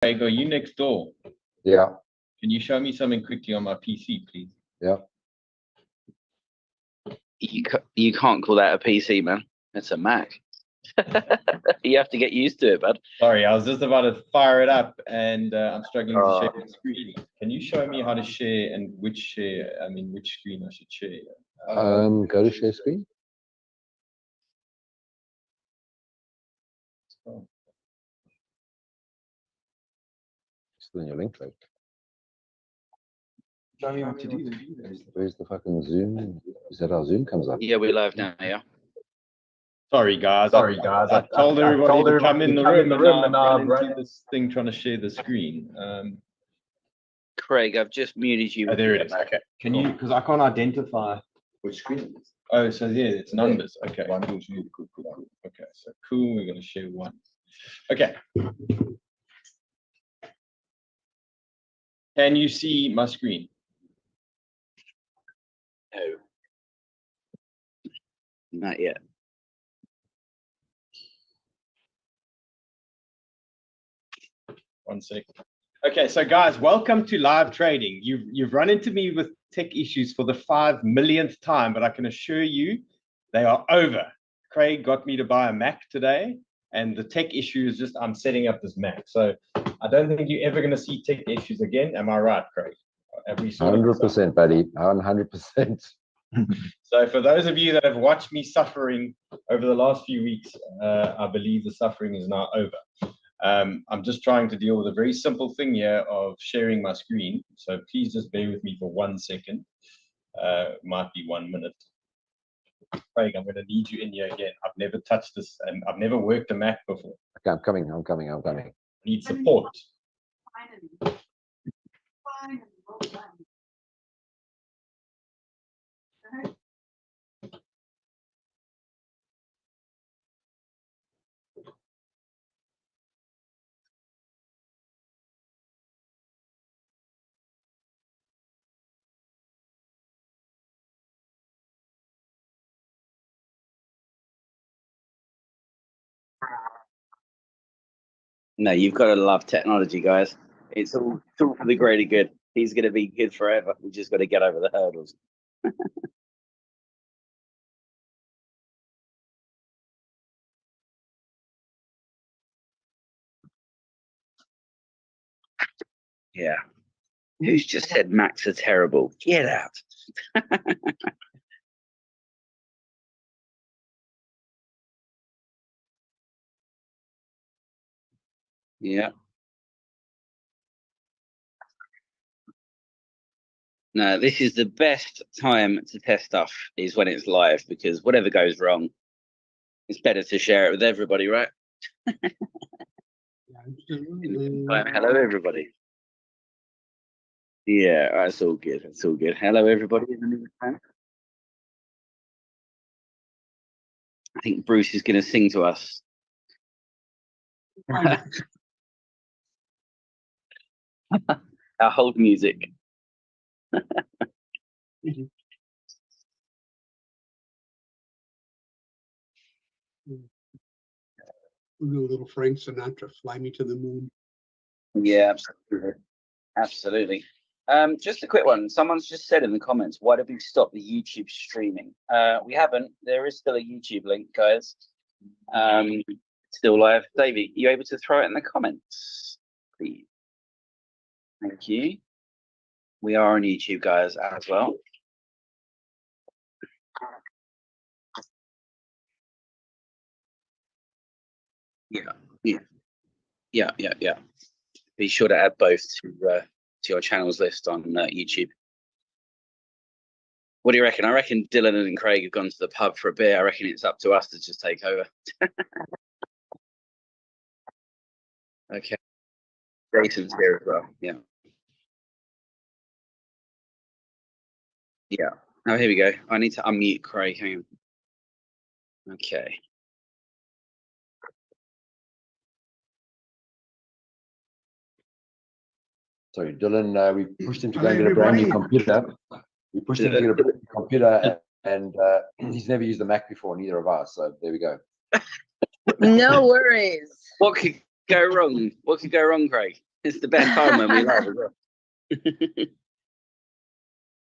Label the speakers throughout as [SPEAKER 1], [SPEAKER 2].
[SPEAKER 1] Craig, are you next door?
[SPEAKER 2] Yeah.
[SPEAKER 1] Can you show me something quickly on my PC, please?
[SPEAKER 2] Yeah.
[SPEAKER 3] You can't call that a PC, man. It's a Mac. You have to get used to it, bud.
[SPEAKER 1] Sorry, I was just about to fire it up, and I'm struggling to share the screen. Can you show me how to share and which screen I should share?
[SPEAKER 2] Go to share screen.
[SPEAKER 1] Oh.
[SPEAKER 2] Still in your link, right?
[SPEAKER 1] Show me what to do.
[SPEAKER 2] Where's the fucking Zoom? Is that how Zoom comes up?
[SPEAKER 3] Yeah, we're live now, yeah.
[SPEAKER 1] Sorry, guys. I told everybody to come in the room, and I've run into this thing trying to share the screen.
[SPEAKER 3] Craig, I've just muted you.
[SPEAKER 1] Oh, there it is. Okay. Can you? Because I can't identify which screen it is. Oh, so yeah, it's numbers. Okay. Cool. Okay, so cool. We're going to share one. Okay. Can you see my screen?
[SPEAKER 3] No. Not yet.
[SPEAKER 1] One sec. Okay, so guys, welcome to live trading. You've run into me with tech issues for the 5 millionth time, but I can assure you they are over. Craig got me to buy a Mac today, and the tech issue is just I'm setting up this Mac. So I don't think you're ever going to see tech issues again. Am I right, Craig?
[SPEAKER 2] 100%, buddy. 100%.
[SPEAKER 1] So for those of you that have watched me suffering over the last few weeks, I believe the suffering is now over. I'm just trying to deal with a very simple thing here of sharing my screen. So please just bear with me for 1 second. Might be 1 minute. Craig, I'm going to need you in here again. I've never touched this, and I've never worked a Mac before.
[SPEAKER 2] Okay, I'm coming.
[SPEAKER 1] Need support.
[SPEAKER 3] No, you've got to love technology, guys. It's all for the greater good. He's going to be good forever. We just got to get over the hurdles. Yeah. Who's just said Macs are terrible? Get out. Yeah. No, this is the best time to test stuff is when it's live, because whatever goes wrong, it's better to share it with everybody, right? Hello, everybody. Yeah, that's all good. That's all good. Hello, everybody. I think Bruce is going to sing to us. Our hold music.
[SPEAKER 4] We'll do a little Frank Sinatra, Fly Me to the Moon.
[SPEAKER 3] Yeah, absolutely. Just a quick one. Someone's just said in the comments, why did we stop the YouTube streaming? We haven't. There is still a YouTube link, guys. Still live. Davey, you able to throw it in the comments, please? Thank you. We are on YouTube, guys, as well. Yeah. Be sure to add both to your channels list on YouTube. What do you reckon? I reckon Dylan and Craig have gone to the pub for a beer. I reckon it's up to us to just take over. Okay. Jason's here as well. Yeah. Yeah. Oh, here we go. I need to unmute Craig. Hang on. Okay.
[SPEAKER 2] Sorry, Dylan, we pushed him to go and get a brand new computer. We pushed him to get a brand new computer, and he's never used a Mac before, neither of us. So there we go.
[SPEAKER 5] No worries.
[SPEAKER 3] What could go wrong? What could go wrong, Craig? It's the best time when we love as well.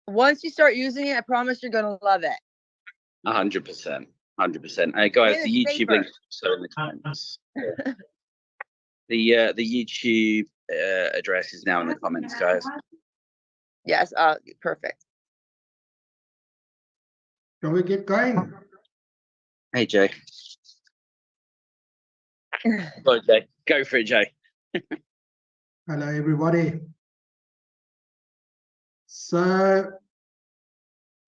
[SPEAKER 5] Once you start using it, I promise you're gonna love it.
[SPEAKER 3] 100%. 100%. Hey guys,
[SPEAKER 5] And
[SPEAKER 3] the
[SPEAKER 5] it's
[SPEAKER 3] YouTube
[SPEAKER 5] safer.
[SPEAKER 3] link is also in the comments. The YouTube address is now in the comments, guys.
[SPEAKER 5] Yes, perfect.
[SPEAKER 4] Shall we get going?
[SPEAKER 3] Hey Jay. Go, Jay. Go for it, Jay.
[SPEAKER 4] Hello, everybody. So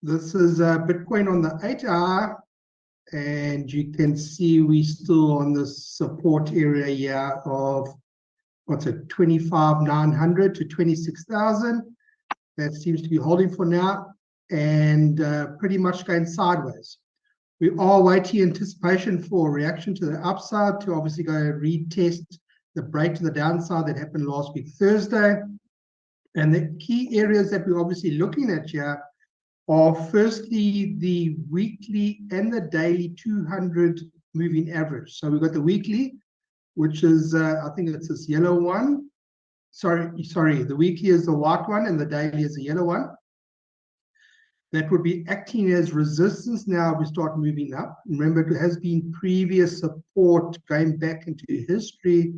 [SPEAKER 4] this is Bitcoin on the 8-hour, and you can see we're still on the support area here of what's it, 25,900 to 26,000. That seems to be holding for now, and pretty much going sideways. We are waiting anticipation for a reaction to the upside to obviously go retest the break to the downside that happened last week, Thursday. And the key areas that we're obviously looking at here are firstly the weekly and the daily 200 moving average. So we've got the weekly, which is, I think it's this yellow one. Sorry, the weekly is the white one and the daily is the yellow one. That would be acting as resistance now we start moving up. Remember, it has been previous support going back into history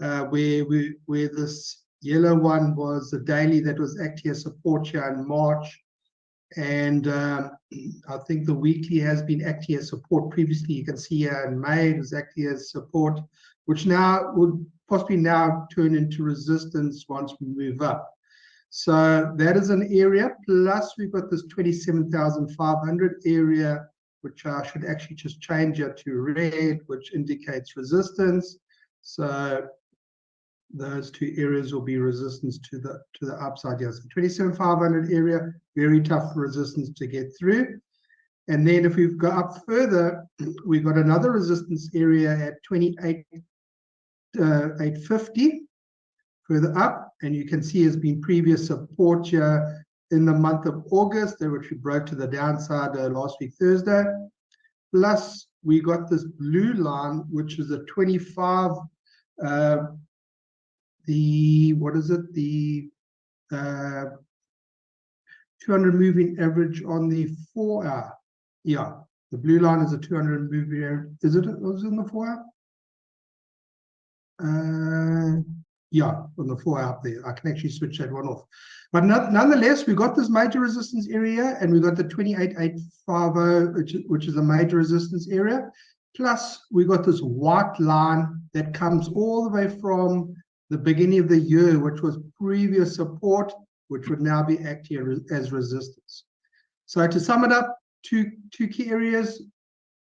[SPEAKER 4] where this yellow one was the daily that was acting as support here in March. And I think the weekly has been acting as support previously. You can see here in May it was acting as support, which now would possibly now turn into resistance once we move up. So that is an area. Plus we've got this 27,500 area, which I should actually just change it to red, which indicates resistance. So those two areas will be resistance to the upside. Yes, 27,500 area, very tough resistance to get through. And then if we go up further, we've got another resistance area at 28,850 further up, and you can see has been previous support here in the month of August, which we broke to the downside last week Thursday. Plus we got this blue line, which is a 25 the 200 moving average on the 4-hour. Yeah, the blue line is a 200 moving average. Is it? Was it in the 4-hour? Yeah, on the 4-hour up there. I can actually switch that one off. But nonetheless, we got this major resistance area, and we got the 28,850, which is a major resistance area. Plus, we got this white line that comes all the way from the beginning of the year, which was previous support, which would now be acting as resistance. So to sum it up, two key areas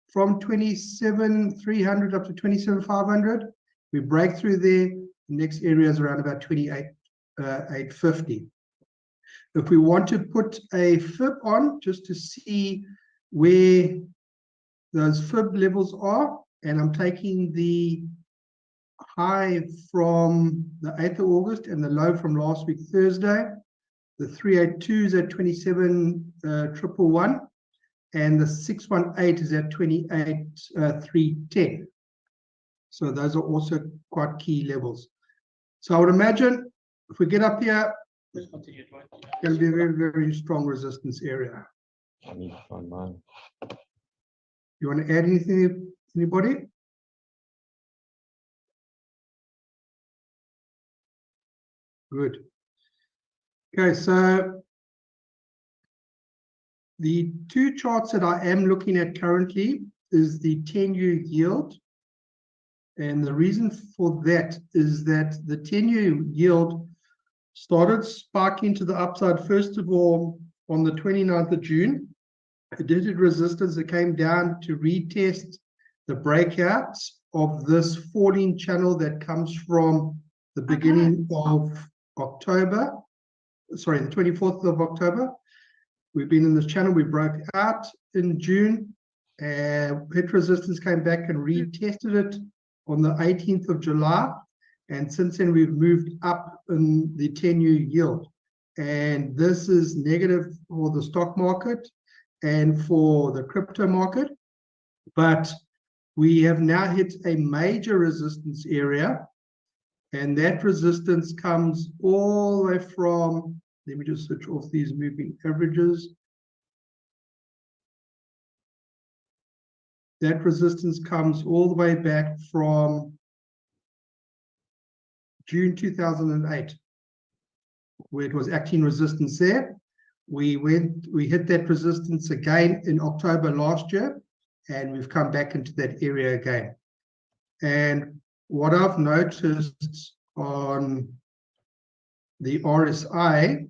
[SPEAKER 4] from 27,300 up to 27,500. We break through there. The next area is around about 28,850. If we want to put a fib on just to see where those fib levels are, and I'm taking the high from the 8th of August and the low from last week Thursday. The 382 is at 27,111 and the 618 is at 28,310. So those are also quite key levels. So I would imagine if we get up here, it's going to be a very, very strong resistance area.
[SPEAKER 1] I need to find mine.
[SPEAKER 4] You want to add anything, anybody? Good. Okay, so the two charts that I am looking at currently is the 10-year yield. And the reason for that is that the 10-year yield started spiking to the upside, first of all, on the 29th of June. It did resistance. It came down to retest the breakouts of this falling channel that comes from the beginning of October. Sorry, the 24th of October. We've been in this channel. We broke out in June. Hit resistance, came back and retested it on the 18th of July. And since then, we've moved up in the 10-year yield. And this is negative for the stock market and for the crypto market. But we have now hit a major resistance area. And that resistance comes all the way from, let me just switch off these moving averages. That resistance comes all the way back from June 2008, where it was acting resistance there. We hit that resistance again in October last year, and we've come back into that area again. And what I've noticed on the RSI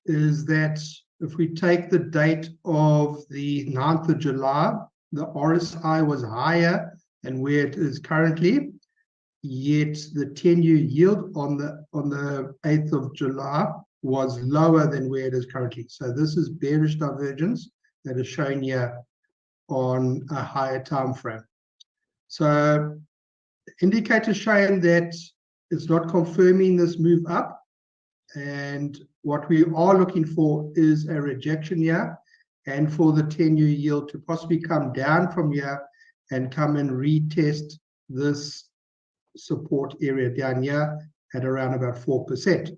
[SPEAKER 4] is that if we take the date of the 9th of July, the RSI was higher than where it is currently, yet the 10-year yield on the 8th of July was lower than where it is currently. So this is bearish divergence that is shown here on a higher time frame. So indicators showing that it's not confirming this move up, and what we are looking for is a rejection here, and for the 10-year yield to possibly come down from here and come and retest this support area down here at around about 4%.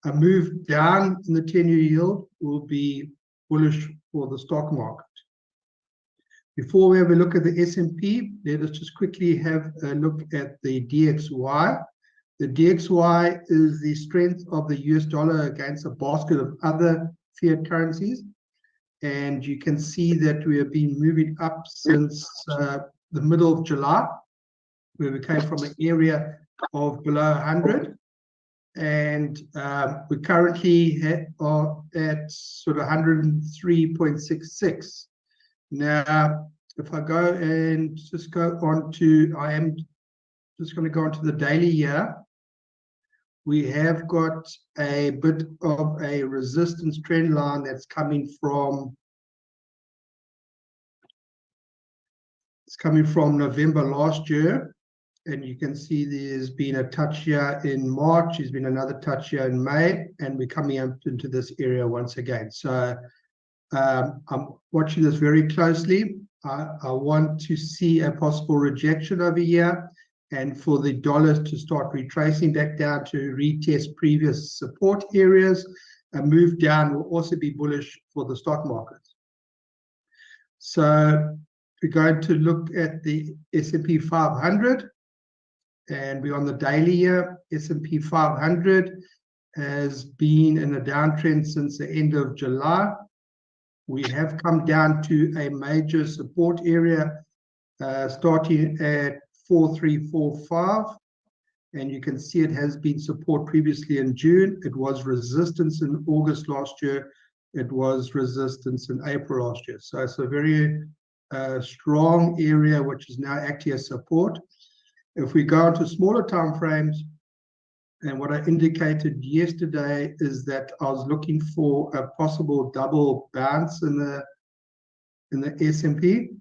[SPEAKER 4] A move down in the 10-year yield will be bullish for the stock market. Before we have a look at the S&P, let us just quickly have a look at the DXY. The DXY is the strength of the US dollar against a basket of other fiat currencies. And you can see that we have been moving up since the middle of July, where we came from an area of below 100. And we currently are at sort of 103.66. Now, if I go and just go on to, I am just going to go on to the daily here. We have got a bit of a resistance trend line that's coming from, it's coming from November last year. And you can see there's been a touch here in March, there's been another touch here in May, and we're coming up into this area once again. So I'm watching this very closely. I want to see a possible rejection over here, and for the dollar to start retracing back down to retest previous support areas. A move down will also be bullish for the stock market. So we're going to look at the S&P 500, and we're on the daily here. S&P 500 has been in a downtrend since the end of July. We have come down to a major support area starting at 4345, and you can see it has been support previously in June. It was resistance in August last year. It was resistance in April last year. So it's a very strong area which is now acting as support. If we go into smaller time frames, and what I indicated yesterday is that I was looking for a possible double bounce in the S&P.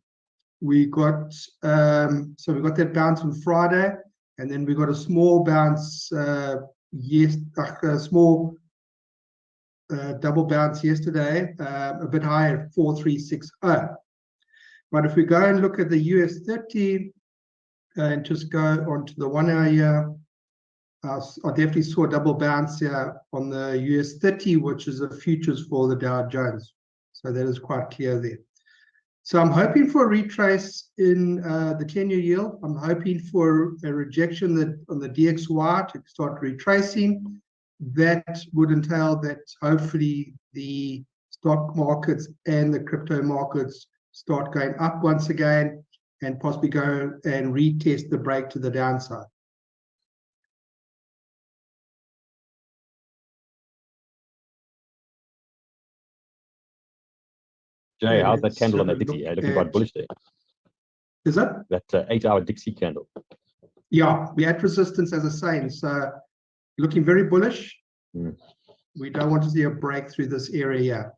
[SPEAKER 4] We got so we got that bounce on Friday, and then we got a small bounce a small double bounce yesterday, a bit higher at 4360. But if we go and look at the US 30 and just go onto the 1 hour here, I definitely saw a double bounce here on the US 30, which is a futures for the Dow Jones. So that is quite clear there. So I'm hoping for a retrace in the 10-year yield. I'm hoping for a rejection on the DXY to start retracing. That would entail that hopefully the stock markets and the crypto markets start going up once again and possibly go and retest the break to the downside.
[SPEAKER 6] Jay, how's that candle on that Dixie? Looking quite bullish there.
[SPEAKER 4] Is that?
[SPEAKER 6] That 8-hour Dixie candle.
[SPEAKER 4] Yeah, we had resistance as a saying, so looking very bullish.
[SPEAKER 6] Mm.
[SPEAKER 4] We don't want to see a break through this area.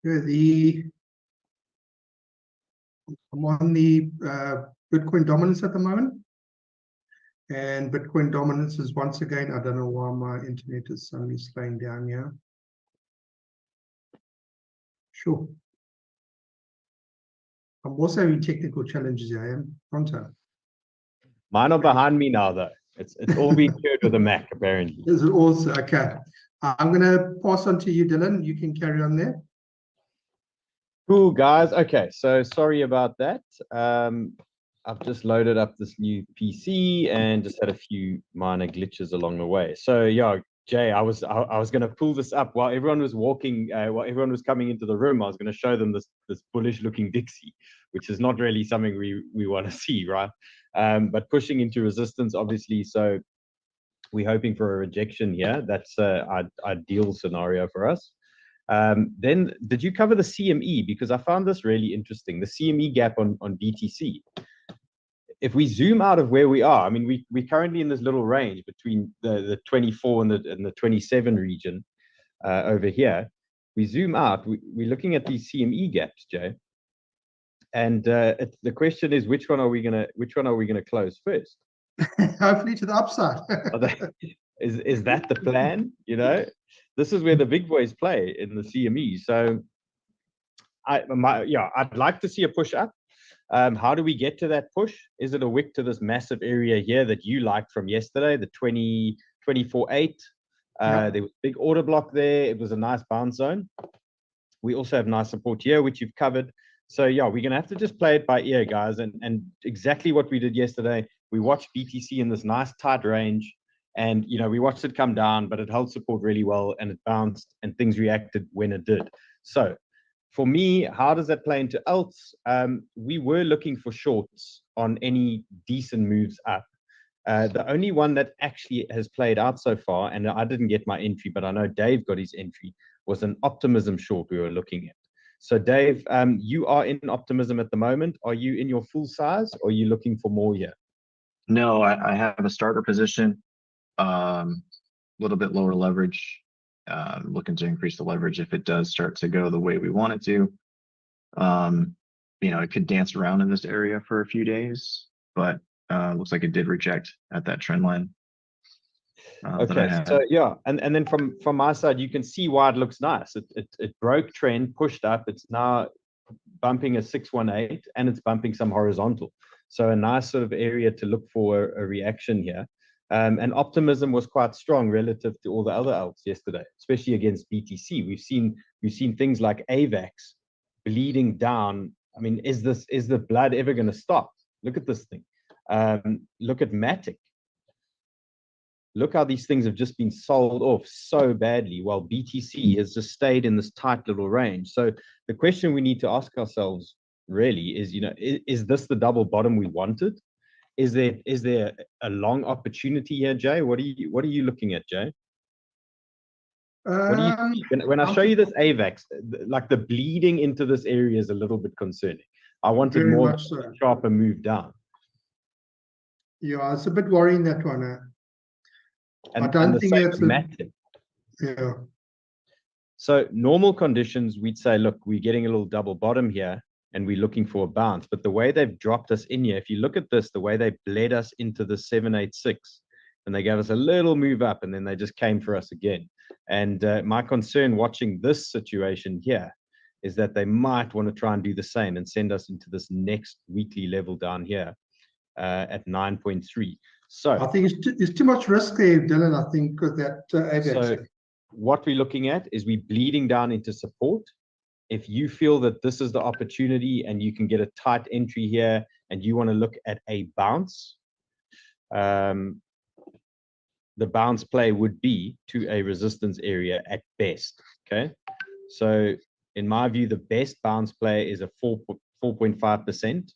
[SPEAKER 4] I'm on the Bitcoin dominance at the moment. And Bitcoin dominance is once again, I don't know why my internet is suddenly slowing down here. Sure. I'm also having technical challenges here, I am, Banter.
[SPEAKER 6] Mine are behind me now, though. It's all being shared with a Mac, apparently.
[SPEAKER 4] Is it also okay? I'm going to pass on to you, Dylan. You can carry on there.
[SPEAKER 6] Cool, guys. Okay, so sorry about that. I've just loaded up this new PC and just had a few minor glitches along the way. So yeah, Jay, I was going to pull this up while everyone was walking, while everyone was coming into the room. I was going to show them this bullish looking Dixie, which is not really something we want to see, right? But pushing into resistance, obviously. So we're hoping for a rejection here. That's our ideal scenario for us. Then did you cover the CME? Because I found this really interesting. The CME gap on BTC. If we zoom out of where we are, I mean, we're currently in this little range between the 24 and the 27 region over here. We zoom out, we're looking at these CME gaps, Jay. And the question is, which one are we gonna close first?
[SPEAKER 4] Hopefully to the upside.
[SPEAKER 6] Is that the plan? You know, this is where the big boys play in the CME. So I'd like to see a push up. How do we get to that push? Is it a wick to this massive area here that you liked from yesterday, the 24.8? There was a big order block there. It was a nice bounce zone. We also have nice support here, which you've covered. So yeah, we're gonna have to just play it by ear, guys, and exactly what we did yesterday. We watched BTC in this nice tight range, and you know, we watched it come down, but it held support really well, and it bounced, and things reacted when it did. So for me, how does that play into alts? We were looking for shorts on any decent moves up. The only one that actually has played out so far, and I didn't get my entry, but I know Dave got his entry, was an optimism short we were looking at. So Dave, you are in optimism at the moment. Are you in your full size, or are you looking for more here?
[SPEAKER 7] No, I have a starter position, a little bit lower leverage, looking to increase the leverage if it does start to go the way we want it to. You know, it could dance around in this area for a few days, but looks like it did reject at that trend line.
[SPEAKER 6] Okay, so yeah, and then from my side, you can see why it looks nice. It broke trend, pushed up. It's now bumping a 618, and it's bumping some horizontal. So a nice sort of area to look for a reaction here. And optimism was quite strong relative to all the other alts yesterday, especially against BTC. We've seen things like AVAX bleeding down. I mean, is the blood ever going to stop? Look at this thing. Look at Matic. Look how these things have just been sold off so badly, while BTC has just stayed in this tight little range. So the question we need to ask ourselves really is, you know, is this the double bottom we wanted? Is there a long opportunity here, Jay? What are you looking at, Jay? What do you see? When I show you this AVAX, like the bleeding into this area is a little bit concerning. I wanted more sharper move down.
[SPEAKER 4] Yeah, it's a bit worrying, that one.
[SPEAKER 6] And
[SPEAKER 4] I don't think it's
[SPEAKER 6] Matic.
[SPEAKER 4] Yeah.
[SPEAKER 6] So normal conditions, we'd say, look, we're getting a little double bottom here, and we're looking for a bounce. But the way they've dropped us in here, if you look at this, the way they bled us into the 786, and they gave us a little move up, and then they just came for us again. And my concern watching this situation here is that they might want to try and do the same and send us into this next weekly level down here at 9.3. So
[SPEAKER 4] I think it's too much risk there, Dylan. I think with that AVAX.
[SPEAKER 6] So what we're looking at is we bleeding down into support. If you feel that this is the opportunity and you can get a tight entry here, and you want to look at a bounce, the bounce play would be to a resistance area at best. Okay, so in my view, the best bounce play is a 4.5%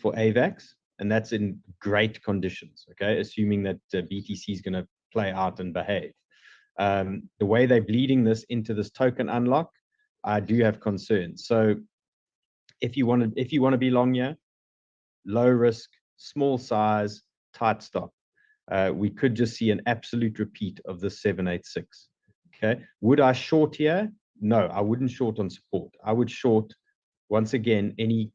[SPEAKER 6] for AVAX, and that's in great conditions. Okay, assuming that BTC is going to play out and behave. The way they're bleeding this into this token unlock, I do have concerns. So if you want to be long here, low risk, small size, tight stop, we could just see an absolute repeat of the 786. Okay, would I short here? No, I wouldn't short on support. I would short, once again, any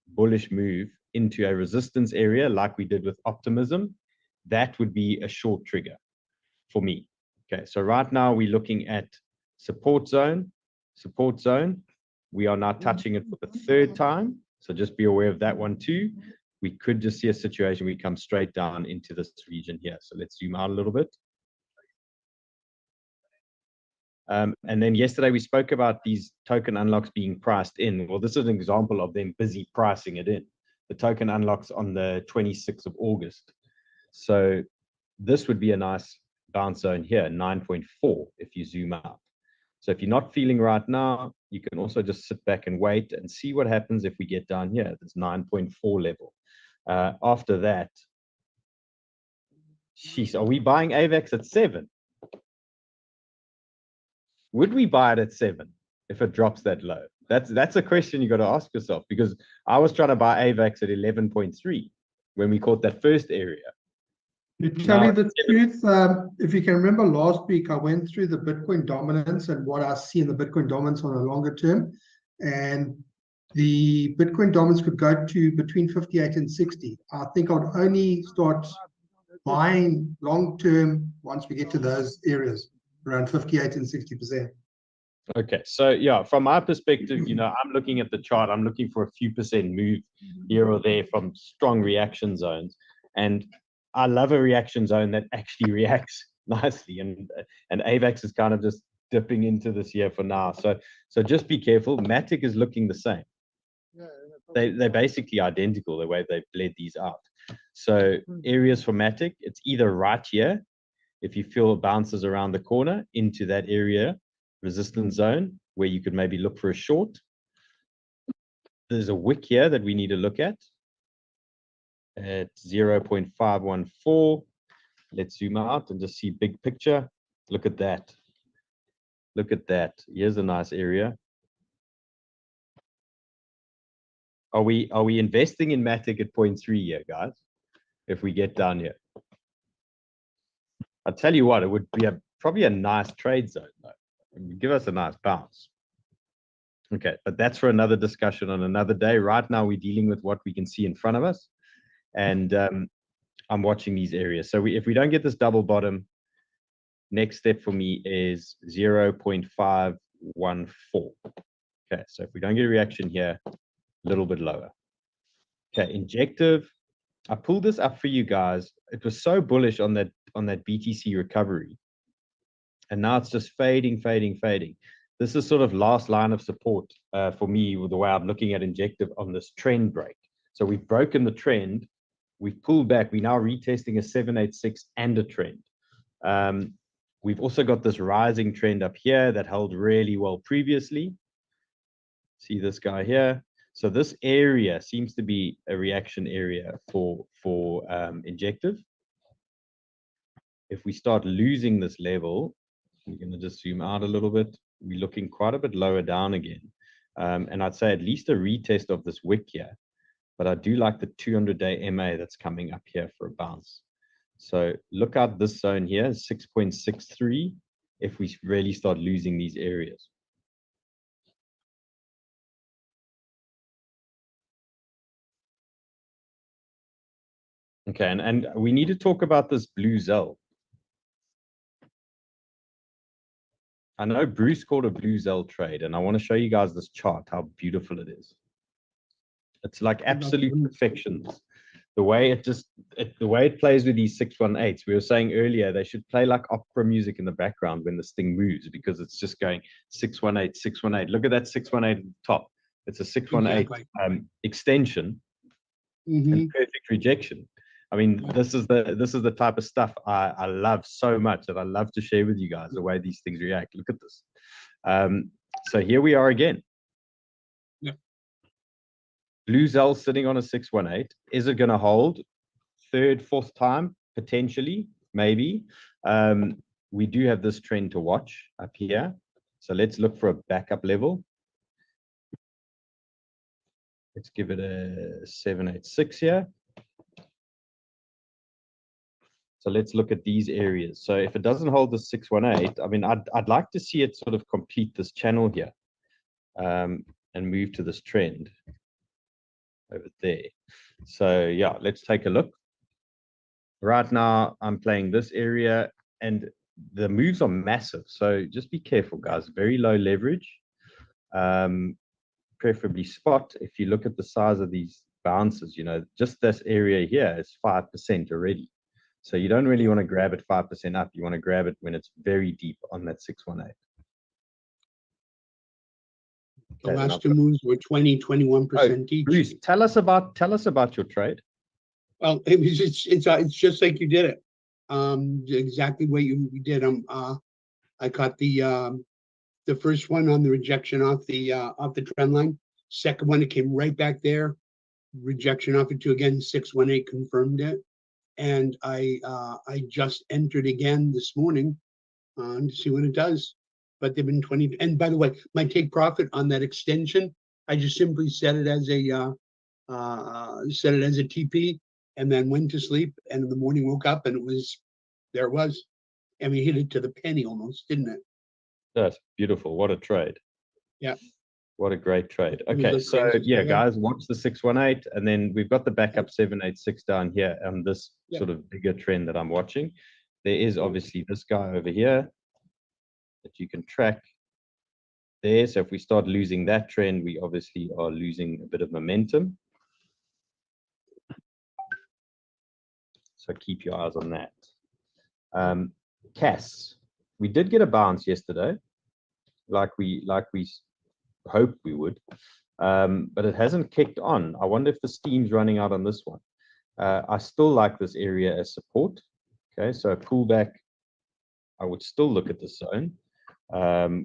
[SPEAKER 6] bullish move into a resistance area like we did with optimism. That would be a short trigger for me. Okay, so right now we're looking at support zone, We are now touching it for the third time. So just be aware of that one too. We could just see a situation we come straight down into this region here. So let's zoom out a little bit. And then yesterday we spoke about these token unlocks being priced in. Well, this is an example of them busy pricing it in. The token unlocks on the 26th of August. So this would be a nice bounce zone here, 9.4 if you zoom out. So if you're not feeling right now, you can also just sit back and wait and see what happens if we get down here, this 9.4 level. After that, geez, are we buying AVAX at 7? Would we buy it at 7 if it drops that low? That's a question you got to ask yourself, because I was trying to buy AVAX at 11.3 when we caught that first area.
[SPEAKER 4] To tell you the truth, if you can remember last week, I went through the Bitcoin dominance and what I see in the Bitcoin dominance on a longer term. And the Bitcoin dominance could go to between 58 and 60. I think I'd only start buying long term once we get to those areas, around 58 and 60%.
[SPEAKER 6] Okay, so yeah, from my perspective, you know, I'm looking at the chart. I'm looking for a few percent move here or there from strong reaction zones. And I love a reaction zone that actually reacts nicely, and AVAX is kind of just dipping into this here for now. So just be careful. Matic is looking the same. They're basically identical the way they've bled these out. So areas for Matic, it's either right here, if you feel it bounces around the corner into that area, resistance zone, where you could maybe look for a short. There's a wick here that we need to look at 0.514. Let's zoom out and just see big picture. Look at that. Look at that. Here's a nice area. Are we investing in Matic at 0.3 here, guys? If we get down here, I'll tell you what, it would be probably a nice trade zone though. It would give us a nice bounce. Okay, but that's for another discussion on another day. Right now, we're dealing with what we can see in front of us. And I'm watching these areas. So if we don't get this double bottom, next step for me is 0.514. Okay, so if we don't get a reaction here, a little bit lower. Okay, injective. I pulled this up for you guys. It was so bullish on that BTC recovery. And now it's just fading, fading, fading. This is sort of last line of support for me with the way I'm looking at injective on this trend break. So we've broken the trend. We've pulled back. We're now retesting a 786 and a trend. We've also got this rising trend up here that held really well previously. See this guy here. So this area seems to be a reaction area for injective. If we start losing this level, we're going to just zoom out a little bit. We're looking quite a bit lower down again. And I'd say at least a retest of this wick here. But I do like the 200-day MA that's coming up here for a bounce. So look out this zone here, 6.63, if we really start losing these areas. Okay, and we need to talk about this blue Zell. I know Bruce called a blue Zell trade, and I want to show you guys this chart, how beautiful it is. It's like absolute perfections. The way it plays with these 618s. We were saying earlier they should play like opera music in the background when this thing moves, because it's just going 618, 618. Look at that 618 at the top. It's a 618 extension and perfect rejection. I mean, this is the type of stuff I love so much that I love to share with you guys, the way these things react. Look at this. So here we are again. Blue Zell sitting on a 618. Is it going to hold? Third, fourth time? Potentially, maybe. We do have this trend to watch up here. So let's look for a backup level. Let's give it a 786 here. So let's look at these areas. So if it doesn't hold the 618, I mean, I'd like to see it sort of complete this channel here and move to this trend over there. So yeah, let's take a look. Right now, I'm playing this area and the moves are massive. So just be careful, guys. Very low leverage. preferably spot. If you look at the size of these bounces, you know, just this area here is 5% already. So you don't really want to grab it 5% up. You want to grab it when it's very deep on that 618.
[SPEAKER 8] The last two moves were 20-21% each.
[SPEAKER 6] Bruce, tell us about your trade.
[SPEAKER 8] Well, it's just like you did it. Exactly what you did. I caught the first one on the rejection off the trend line. Second one, it came right back there. Rejection off it to again 618 confirmed it, and I just entered again this morning to see what it does. But they've been 20. And by the way, my take profit on that extension, I just simply set it as a TP, and then went to sleep. And in the morning, woke up, and it was there. It was. I mean, hit it to the penny almost, didn't it?
[SPEAKER 6] That's beautiful. What a trade.
[SPEAKER 8] Yeah.
[SPEAKER 6] What a great trade. Okay, so yeah, guys, watch the 618, and then we've got the backup 786 down here on this sort of bigger trend that I'm watching. There is obviously this guy over here that you can track there. So if we start losing that trend, we obviously are losing a bit of momentum. So keep your eyes on that. CAS, we did get a bounce yesterday, like we hoped we would, but it hasn't kicked on. I wonder if the steam's running out on this one. I still like this area as support. Okay, so a pullback, I would still look at this zone.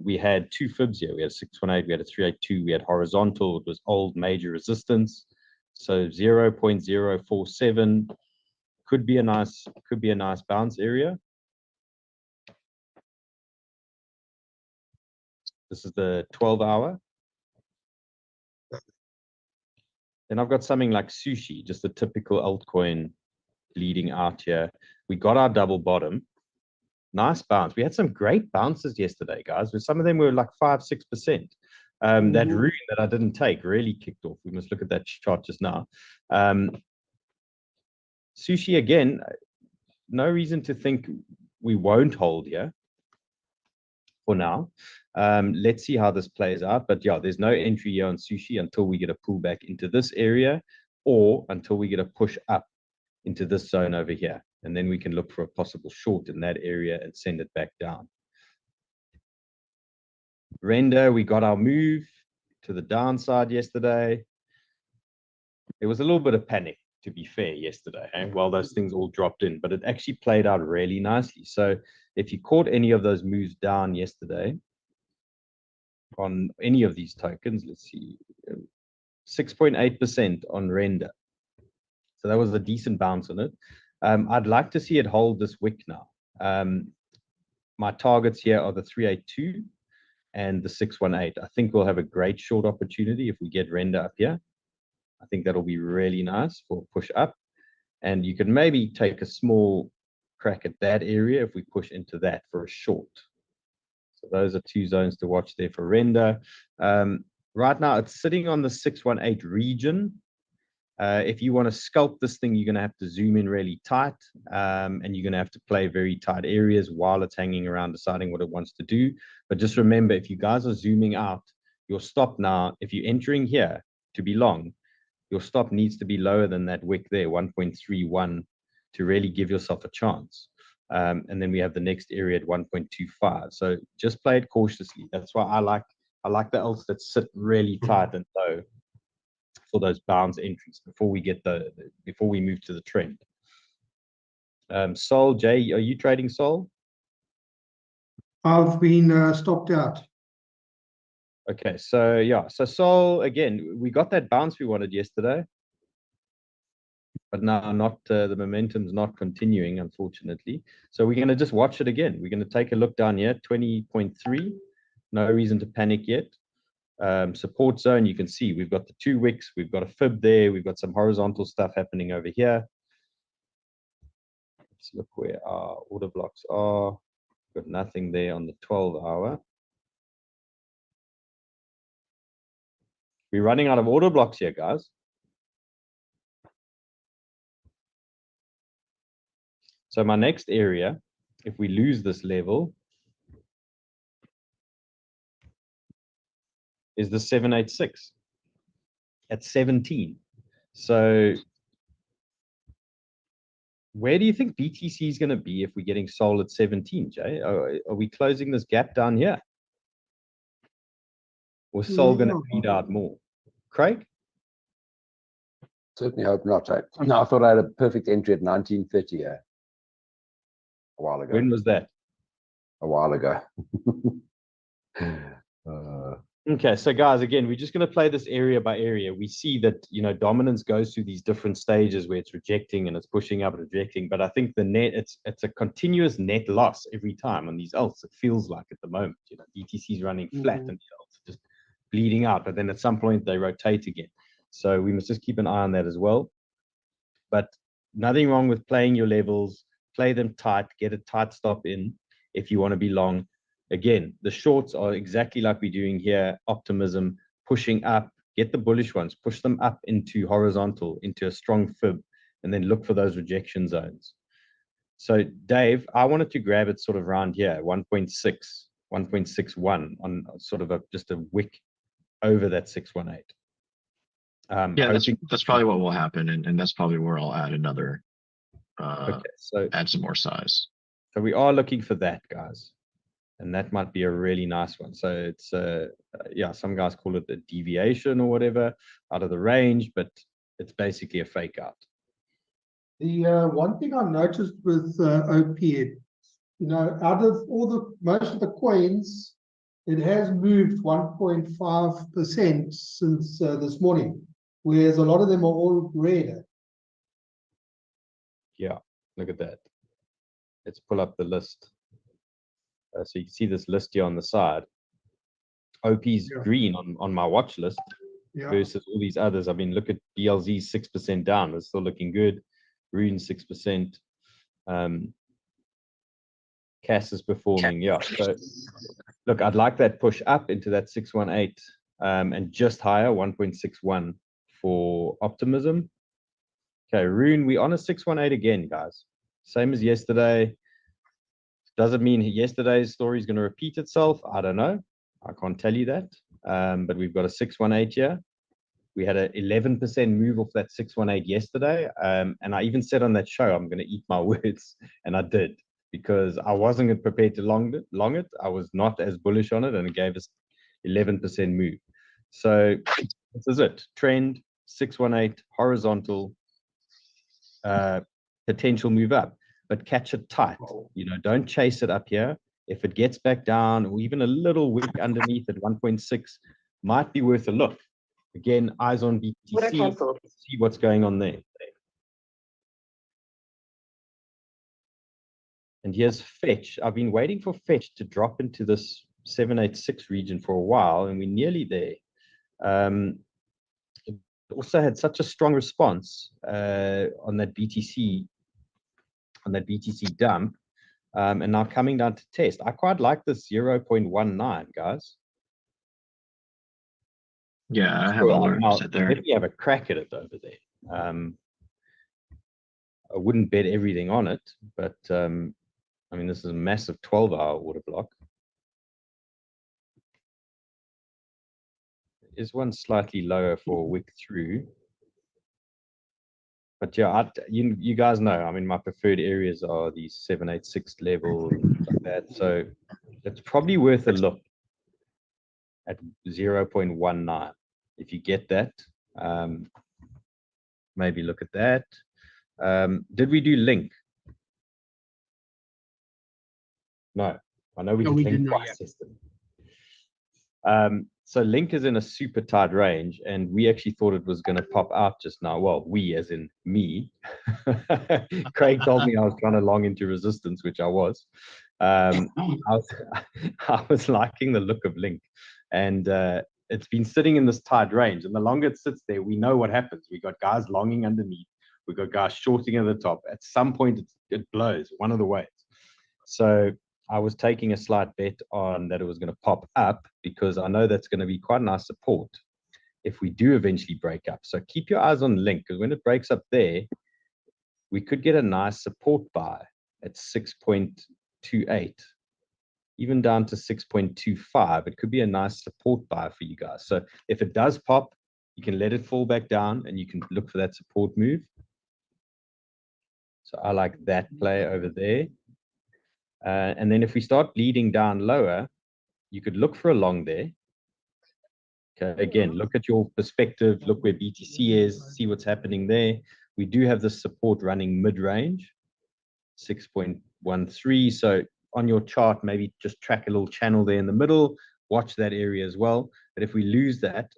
[SPEAKER 6] We had two fibs here. We had a 618, we had a 382, we had horizontal. It was old major resistance. So 0.047 could be a nice bounce area. This is the 12-hour. Then I've got something like sushi, just a typical altcoin bleeding out here. We got our double bottom. Nice bounce. We had some great bounces yesterday, guys. Some of them were like 5-6%. That rune that I didn't take really kicked off. We must look at that chart just now. Sushi again, no reason to think we won't hold here for now. Let's see how this plays out. But yeah, there's no entry here on sushi until we get a pullback into this area, or until we get a push up into this zone over here. And then we can look for a possible short in that area and send it back down. Render, we got our move to the downside yesterday. There was a little bit of panic, to be fair, yesterday, while those things all dropped in, but it actually played out really nicely. So if you caught any of those moves down yesterday on any of these tokens, let's see, 6.8% on render. So that was a decent bounce on it. I'd like to see it hold this wick now. My targets here are the 382 and the 618. I think we'll have a great short opportunity if we get render up here. I think that'll be really nice for push up. And you can maybe take a small crack at that area if we push into that for a short. So those are two zones to watch there for render. Right now, it's sitting on the 618 region. If you want to sculpt this thing, you're going to have to zoom in really tight, and you're going to have to play very tight areas while it's hanging around deciding what it wants to do. But just remember, if you guys are zooming out, your stop now, if you're entering here to be long, your stop needs to be lower than that wick there, 1.31, to really give yourself a chance. And then we have the next area at 1.25. So just play it cautiously. That's why I like the alts that sit really tight and low for those bounce entries before we get before we move to the trend. Sol, Jay, are you trading Sol?
[SPEAKER 4] I've been stopped out.
[SPEAKER 6] Okay, so yeah, so Sol, again, we got that bounce we wanted yesterday, but now the momentum's not continuing, unfortunately. So we're going to just watch it again. We're going to take a look down here, 20.3. No reason to panic yet. Support zone, you can see we've got the two wicks, we've got a fib there, we've got some horizontal stuff happening over here. Let's look where our order blocks are. Got nothing there on the 12-hour. We're running out of order blocks here, guys. So my next area, if we lose this level, is the 786. at 17. So where do you think BTC is going to be if we're getting sold at 17, Jay? Are we closing this gap down here? Or Sol going to bleed out more? Craig?
[SPEAKER 2] Certainly hope not. No, I thought I had a perfect entry at 1930 a while ago.
[SPEAKER 6] When was that?
[SPEAKER 2] A while ago.
[SPEAKER 6] Okay, so guys, again, we're just going to play this area by area. We see that, you know, dominance goes through these different stages where it's rejecting and it's pushing up and rejecting. But I think the net, it's a continuous net loss every time on these alts. It feels like at the moment, you know, BTC is running flat and the alts are just bleeding out. But then at some point they rotate again. So we must just keep an eye on that as well. But nothing wrong with playing your levels, play them tight, get a tight stop in if you want to be long. Again, the shorts are exactly like we're doing here. Optimism, pushing up, get the bullish ones, push them up into horizontal, into a strong fib, and then look for those rejection zones. So Dave, I wanted to grab it sort of around here, 1.6, 1.61 on sort of just a wick over that 618.
[SPEAKER 7] Yeah, that's probably what will happen, and that's probably where I'll add another,
[SPEAKER 6] okay, so
[SPEAKER 7] add some more size.
[SPEAKER 6] So we are looking for that, guys. And that might be a really nice one. So it's, yeah, some guys call it a deviation or whatever out of the range, but it's basically a fake out.
[SPEAKER 4] The one thing I noticed with OP, you know, out of most of the coins, it has moved 1.5% since this morning, whereas a lot of them are all red.
[SPEAKER 6] Yeah, look at that. Let's pull up the list. So you can see this list here on the side. OP's green on my watch list versus all these others. I mean, look at BLZ 6% down. It's still looking good. Rune 6%. CAS is performing. Yeah. So look, I'd like that push up into that 618 and just higher 1.61 for optimism. Okay, Rune, we're on a 618 again, guys. Same as yesterday. Doesn't mean yesterday's story is going to repeat itself. I don't know. I can't tell you that. But we've got a 618 here. We had an 11% move off that 618 yesterday. And I even said on that show, I'm going to eat my words. And I did, because I wasn't prepared to long it. I was not as bullish on it, and it gave us 11% move. So this is it. Trend, 618, horizontal, potential move up. But catch it tight, you know, don't chase it up here. If it gets back down or even a little wick underneath at 1.6, might be worth a look. Again, eyes on BTC, see what's going on there. And here's Fetch. I've been waiting for Fetch to drop into this 786 region for a while, and we're nearly there. It also had such a strong response on that BTC dump, and now coming down to test. I quite like this 0.19, guys.
[SPEAKER 7] Yeah, I have a large set there.
[SPEAKER 6] Maybe have a crack at it over there. I wouldn't bet everything on it, but I mean, this is a massive 12-hour order block. Is one slightly lower for a wick through. But yeah, you guys know, I mean, my preferred areas are these 786 level and like that. So it's probably worth a look at 0.19. If you get that, maybe look at that. Did we do link? No, I know we did link twice. So link is in a super tight range, and we actually thought it was going to pop out just now. Well, we as in me. Craig told me I was trying to long into resistance, which I was. I was liking the look of link, and it's been sitting in this tight range. And the longer it sits there, we know what happens. We got guys longing underneath. We got guys shorting at the top. At some point, it blows one of the ways. So I was taking a slight bet on that it was going to pop up, because I know that's going to be quite a nice support if we do eventually break up. So keep your eyes on link, because when it breaks up there, we could get a nice support buy at 6.28, even down to 6.25. It could be a nice support buy for you guys. So if it does pop, You can let it fall back down and you can look for that support move. So I like that play over there. And then if we start bleeding down lower, you could look for a long there. Okay, again, look at your perspective, look where BTC is, see what's happening there. We do have this support running mid-range, 6.13. So on your chart, maybe just track a little channel there in the middle, watch that area as well. But if we lose that,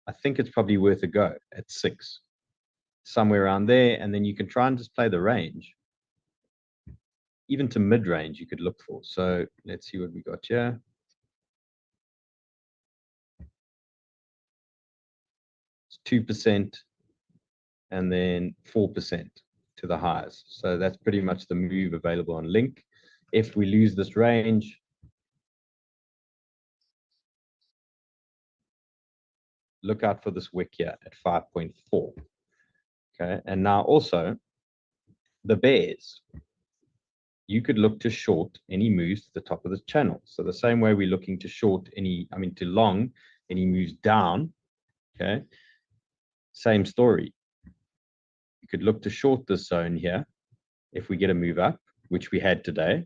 [SPEAKER 6] I think it's probably worth a go at 6, somewhere around there. And then you can try and just play the range. Even to mid-range you could look for. So let's see what we got here. It's 2% and then 4% to the highs. So that's pretty much the move available on Link. If we lose this range, look out for this wick here at 5.4. Okay, and now also the bears. You could look to short any moves to the top of the channel. So the same way we're looking to short any, to long any moves down, okay? Same story. You could look to short this zone here if we get a move up, which we had today.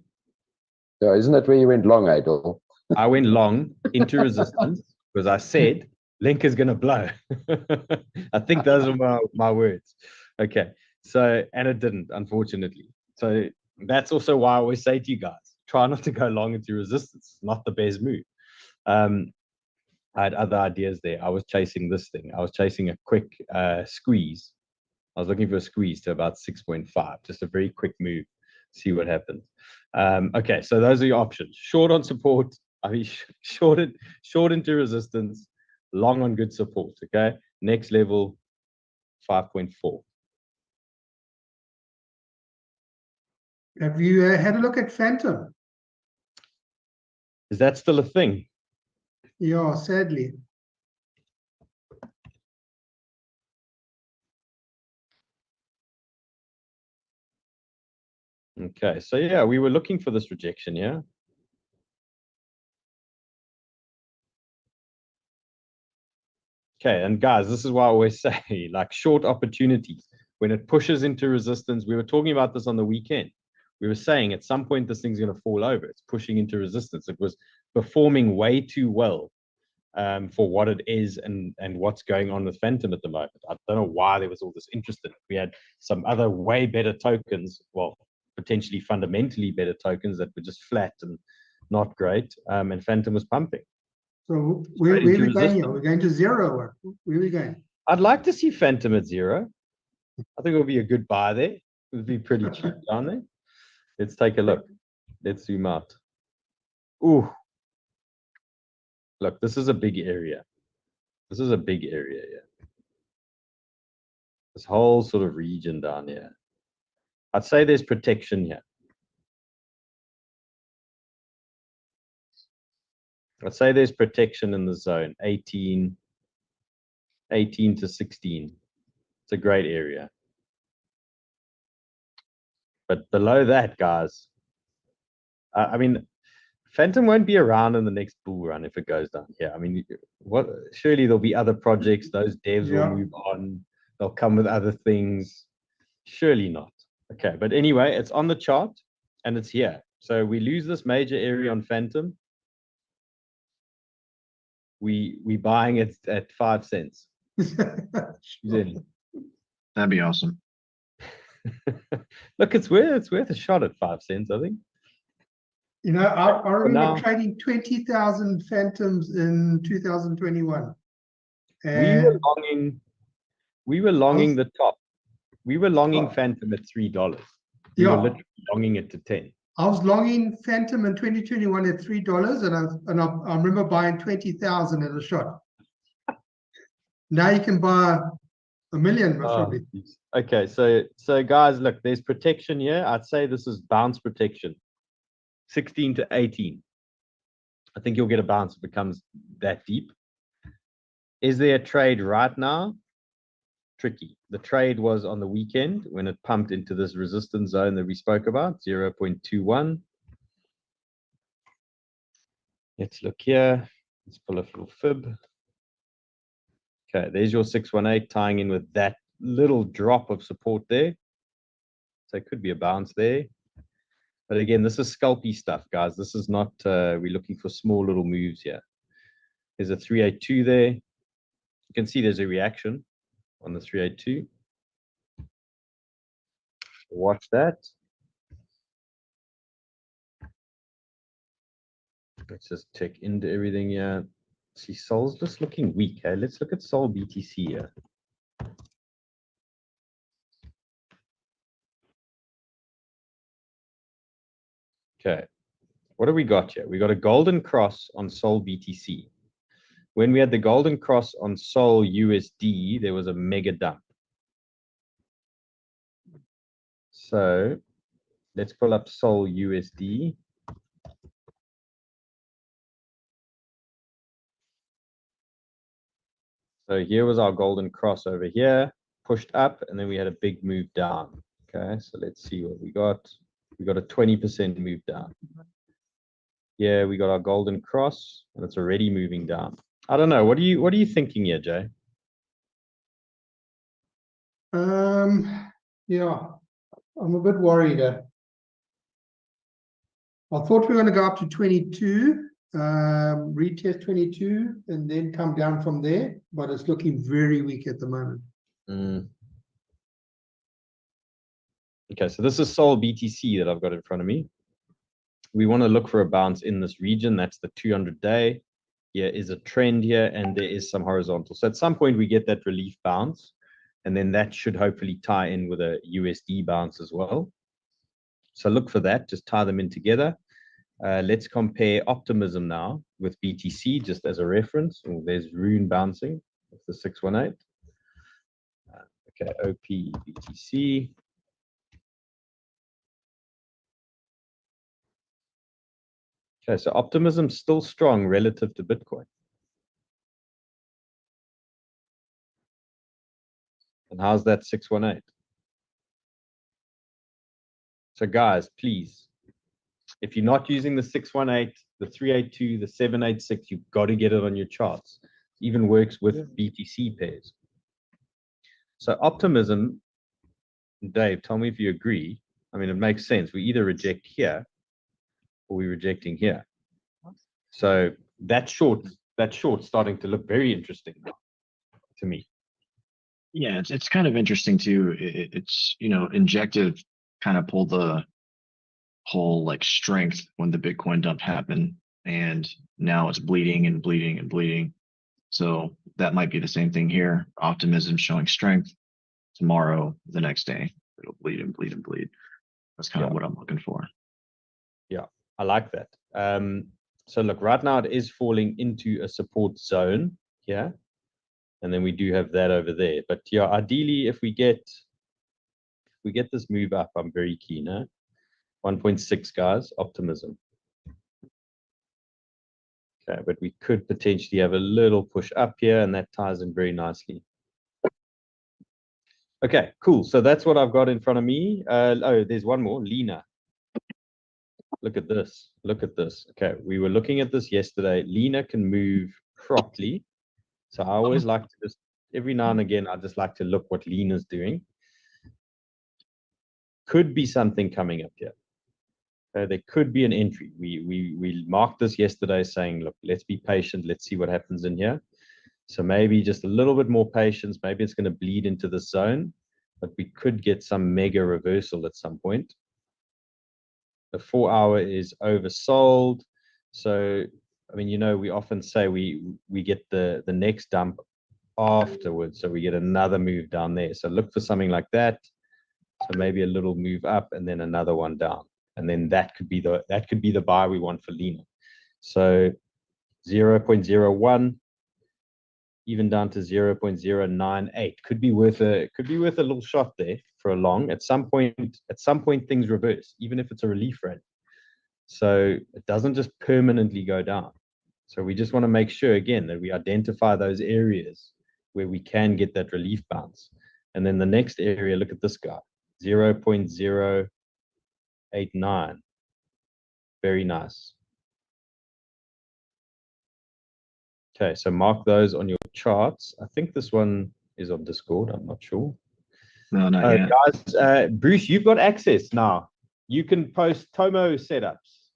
[SPEAKER 2] Yeah, isn't that where you went long, Idol?
[SPEAKER 6] I went long into resistance because I said Link is going to blow. I think those are my words. Okay, so, and it didn't, unfortunately. So that's also why I always say to you guys, try not to go long into resistance. It's not the best move. I had other ideas there. I was chasing this thing. I was chasing a quick squeeze. I was looking for a squeeze to about 6.5, just a very quick move, see what happens. Okay, so those are your options. Short on support, short into resistance, long on good support, okay? Next level, 5.4.
[SPEAKER 4] Have you had a look at Phantom?
[SPEAKER 6] Is that still a thing?
[SPEAKER 4] Yeah, sadly.
[SPEAKER 6] Okay, so yeah, we were looking for this rejection, yeah? Okay, and guys, this is why I always say, like, short opportunities. When it pushes into resistance, we were talking about this on the weekend. We were saying at some point this thing's going to fall over. It's pushing into resistance. It was performing way too well for what it is and what's going on with Phantom at the moment. I don't know why there was all this interest in it. We had some other way better tokens, well, potentially fundamentally better tokens that were just flat and not great, and Phantom was pumping.
[SPEAKER 4] So where are we going here? We're going to zero. Where are we going?
[SPEAKER 6] I'd like to see Phantom at 0. I think it'll be a good buy there. It would be pretty cheap down there. Let's take a look. Let's zoom out. Ooh. Look, this is a big area. This is a big area here. This whole sort of region down here. I'd say there's protection here. I'd say there's protection in the zone, 18 to 16. It's a great area. But below that, guys, I mean, Phantom won't be around in the next bull run if it goes down here. I mean, what? Surely there'll be other projects. Those devs will move on. They'll come with other things. Surely not. Okay, but anyway, it's on the chart and it's here. So we lose this major area on Phantom. We buying it at 5 cents.
[SPEAKER 7] That'd be awesome.
[SPEAKER 6] Look, it's worth a shot at 5 cents, I think.
[SPEAKER 4] You know, I remember trading 20,000 Phantoms in 2021.
[SPEAKER 6] We were longing the top. We were longing Phantom at $3. We were literally longing it to 10.
[SPEAKER 4] I was longing Phantom in 2021 at $3, and I remember buying 20,000 at a shot. Now you can buy 1 million, probably.
[SPEAKER 6] Okay, so guys, look, there's protection here. I'd say this is bounce protection, 16 to 18. I think you'll get a bounce if it comes that deep. Is there a trade right now? Tricky. The trade was on the weekend when it pumped into this resistance zone that we spoke about, 0.21. Let's look here. Let's pull a little fib. Okay, there's your 618 tying in with that little drop of support there. So it could be a bounce there. But again, this is scalpy stuff, guys. This is not, we're looking for small little moves here. There's a 382 there. You can see there's a reaction on the 382. Watch that. Let's just check into everything here. See, Sol's just looking weak. Hey? Let's look at Sol BTC here. Okay, what do we got here? We got a golden cross on Sol BTC. When we had the golden cross on Sol USD, there was a mega dump. So let's pull up Sol USD. So here was our golden cross over here, pushed up, and then we had a big move down. Okay, so let's see what we got. We got a 20% move down. Yeah, we got our golden cross, and it's already moving down. I don't know. What are you thinking here, Jay?
[SPEAKER 4] Yeah, I'm a bit worried. I thought we were going to go up to 22, retest 22, and then come down from there, but it's looking very weak at the moment.
[SPEAKER 6] Okay, so this is Sol BTC that I've got in front of me. We want to look for a bounce in this region. That's the 200-day. Here is a trend here, and there is some horizontal. So at some point, we get that relief bounce, and then that should hopefully tie in with a USD bounce as well. So look for that. Just tie them in together. Let's compare optimism now with BTC, just as a reference. Oh, there's Rune bouncing. That's the 618. Okay, OP BTC. Okay, so optimism's still strong relative to Bitcoin. And how's that 618? So guys, please, if you're not using the 618, the 382, the 786, you've got to get it on your charts. It even works with BTC pairs. So optimism, Dave, tell me if you agree. I mean, it makes sense. We either reject here or we're rejecting here. So that short's starting to look very interesting to me.
[SPEAKER 7] Yeah, it's kind of interesting too. It's, you know, Injective kind of pulled the whole like strength when the Bitcoin dump happened, and now it's bleeding and bleeding and bleeding. So that might be the same thing here. Optimism showing strength. Tomorrow, the next day, it'll bleed and bleed and bleed. That's kind of what I'm looking for.
[SPEAKER 6] Yeah, I like that. So look, right now it is falling into a support zone here. And then we do have that over there. But yeah, ideally, if we get this move up, I'm very keen. 1.6, guys, optimism. Okay, but we could potentially have a little push up here, and that ties in very nicely. Okay, cool. So that's what I've got in front of me. Oh, there's one more, Lena. Look at this. Look at this. Okay, we were looking at this yesterday. Lena can move properly. So I always like to just, every now and again, I just like to look what Lena's doing. Could be something coming up here. There could be an entry. We marked this yesterday saying, look, let's be patient. Let's see what happens in here. So maybe just a little bit more patience. Maybe it's going to bleed into the zone, but we could get some mega reversal at some point. The 4 hour is oversold. So, I mean, you know, we often say we get the next dump afterwards. So we get another move down there. So look for something like that. So maybe a little move up and then another one down. And then that could be the buy we want for Lena. So 0.01, even down to 0.098 could be worth a little shot there for a long. At some point things reverse, even if it's a relief rate. So it doesn't just permanently go down. So we just want to make sure again that we identify those areas where we can get that relief bounce. And then the next area, look at this guy, 0.089. Very nice. Okay, so mark those on your charts. I think this one is on Discord. I'm not sure.
[SPEAKER 7] No, not yet.
[SPEAKER 6] Guys, Bruce, you've got access now. You can post Tomo setups.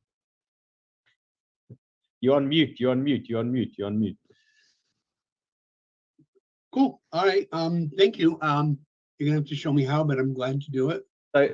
[SPEAKER 6] You're on mute. You're on mute. You're on mute. You're on mute.
[SPEAKER 8] Cool. All right. Thank you. You're gonna have to show me how, but I'm glad to do it.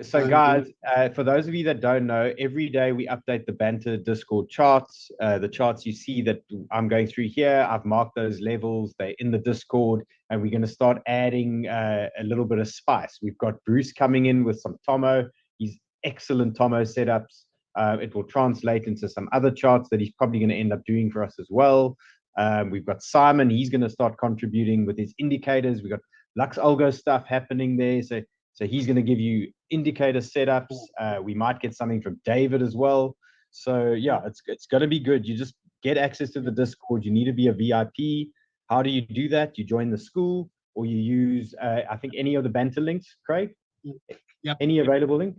[SPEAKER 6] So guys, for those of you that don't know, every day we update the Banter Discord charts. The charts you see that I'm going through here, I've marked those levels. They're in the Discord, and we're going to start adding a little bit of spice. We've got Bruce coming in with some Tomo. He's excellent Tomo setups. It will translate into some other charts that he's probably going to end up doing for us as well. We've got Simon. He's going to start contributing with his indicators. We've got Lux Algo stuff happening there. So he's going to give you indicator setups. We might get something from David as well. So yeah, it's going to be good. You just get access to the Discord. You need to be a VIP. How do you do that? You join the school, or you use, I think, any of the Banter links, Craig?
[SPEAKER 8] Yep.
[SPEAKER 6] Any available link?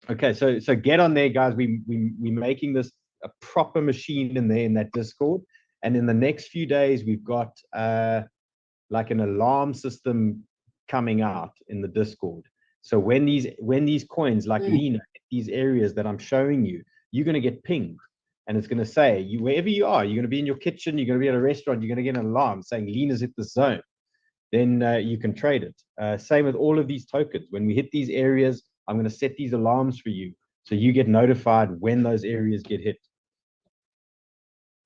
[SPEAKER 6] Okay, so get on there, guys. We're making this a proper machine in there in that Discord. And in the next few days, we've got like an alarm system coming out in the Discord. So when these coins like Lena, these areas that I'm showing you, you're going to get pinged, and it's going to say wherever you are, you're going to be in your kitchen, you're going to be at a restaurant, you're going to get an alarm saying Lena's hit the zone. Then you can trade it. Same with all of these tokens. When we hit these areas, I'm going to set these alarms for you, so you get notified when those areas get hit.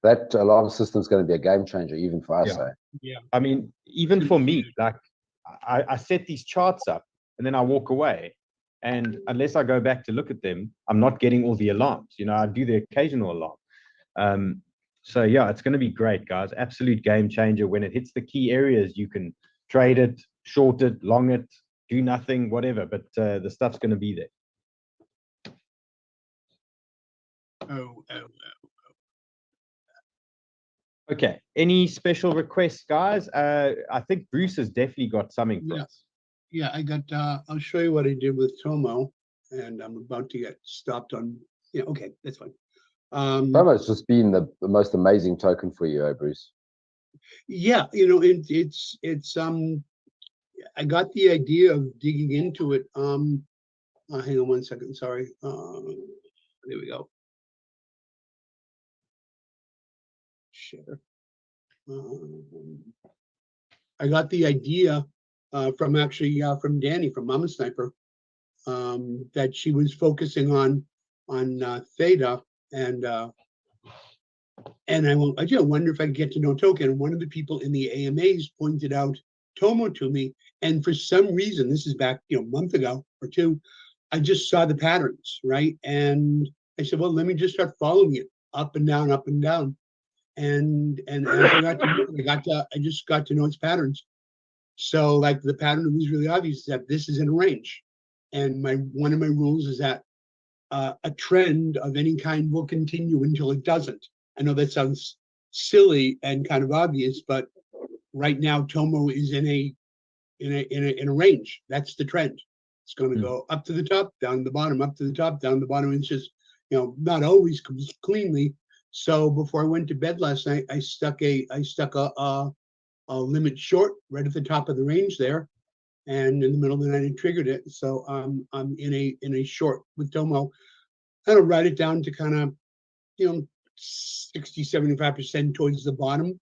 [SPEAKER 2] That alarm system is going to be a game changer, even for us.
[SPEAKER 6] Yeah.
[SPEAKER 8] Yeah.
[SPEAKER 6] I mean, even for me, like I set these charts up and then I walk away, and unless I go back to look at them, I'm not getting all the alarms. You know, I do the occasional alarm. So yeah, it's going to be great, guys. Absolute game changer. When it hits the key areas, you can trade it, short it, long it, do nothing, whatever. But the stuff's going to be there.
[SPEAKER 8] Oh.
[SPEAKER 6] Okay. Any special requests, guys? I think Bruce has definitely got something for us.
[SPEAKER 8] Yeah, I got, I'll show you what I did with Tomo, and I'm about to get stopped on, yeah, okay, that's fine.
[SPEAKER 2] Tomo's just been the most amazing token for you, Bruce.
[SPEAKER 8] Yeah, you know, it's I got the idea of digging into it. Hang on one second, sorry. There we go. Share. I got the idea from actually from Danny from Mama Sniper, that she was focusing on theta, and I went, I wonder if I could get to know token. And one of the people in the AMAs pointed out Tomo to me, and for some reason, this is back a month ago or two, I just saw the patterns, right? And I said, well, let me just start following it up and down, up and down. And as I just got to know its patterns. So like the pattern was really obvious, is that this is in a range. And one of my rules is that a trend of any kind will continue until it doesn't. I know that sounds silly and kind of obvious, but right now Tomo is in a range. That's the trend. It's going to go up to the top, down to the bottom, up to the top, down to the bottom. It's just, not always comes cleanly. So before I went to bed last night, I stuck a limit short right at the top of the range there, and in the middle of the night I triggered it. So I'm in a short with Tomo. I'll write it down to kind of 60-75% towards the bottom,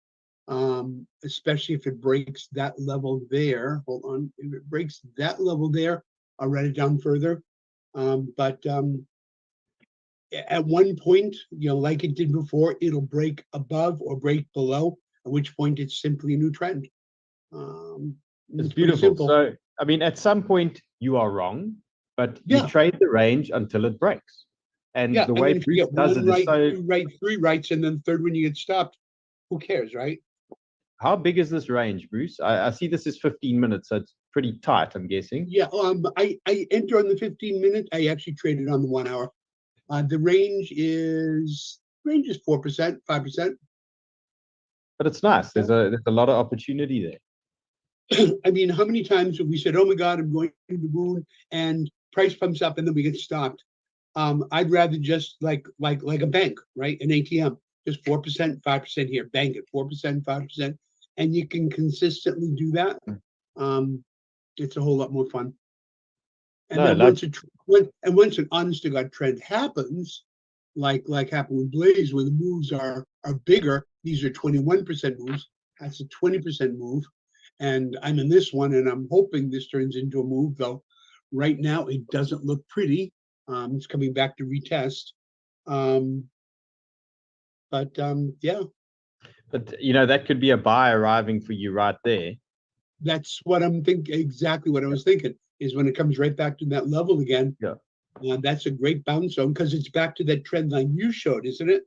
[SPEAKER 8] especially if it breaks that level there. Hold on, if it breaks that level there, I'll write it down further. But at one point, like it did before, it'll break above or break below, at which point it's simply a new trend.
[SPEAKER 6] It's beautiful. So, I mean, at some point you are wrong, but you trade the range until it breaks. And the way Bruce does it is so...
[SPEAKER 8] You write 3 rights, and then the third one you get stopped. Who cares, right?
[SPEAKER 6] How big is this range, Bruce? I see this is 15 minutes, so it's pretty tight, I'm guessing.
[SPEAKER 8] Yeah, I enter on the 15 minute. I actually traded on the 1 hour. The range is 4%, 5%.
[SPEAKER 6] But it's nice. There's a lot of opportunity there.
[SPEAKER 8] I mean, how many times have we said, "Oh my God, I'm going to the moon," and price pumps up, and then we get stopped? I'd rather just like a bank, right? An ATM. just 4%, 5% here, bank it, 4%, 5%, and you can consistently do that. It's a whole lot more fun. And
[SPEAKER 6] No,
[SPEAKER 8] then once an honest to God trend happens, like happened with Blaze, where the moves are bigger, these are 21% moves, that's a 20% move. And I'm in this one, and I'm hoping this turns into a move, though right now it doesn't look pretty. It's coming back to retest. Yeah.
[SPEAKER 6] But you know, that could be a buy arriving for you right there.
[SPEAKER 8] That's what I'm thinking. Exactly what I was thinking is when it comes right back to that level again.
[SPEAKER 6] Yeah.
[SPEAKER 8] That's a great bounce zone because it's back to that trend line you showed, isn't it?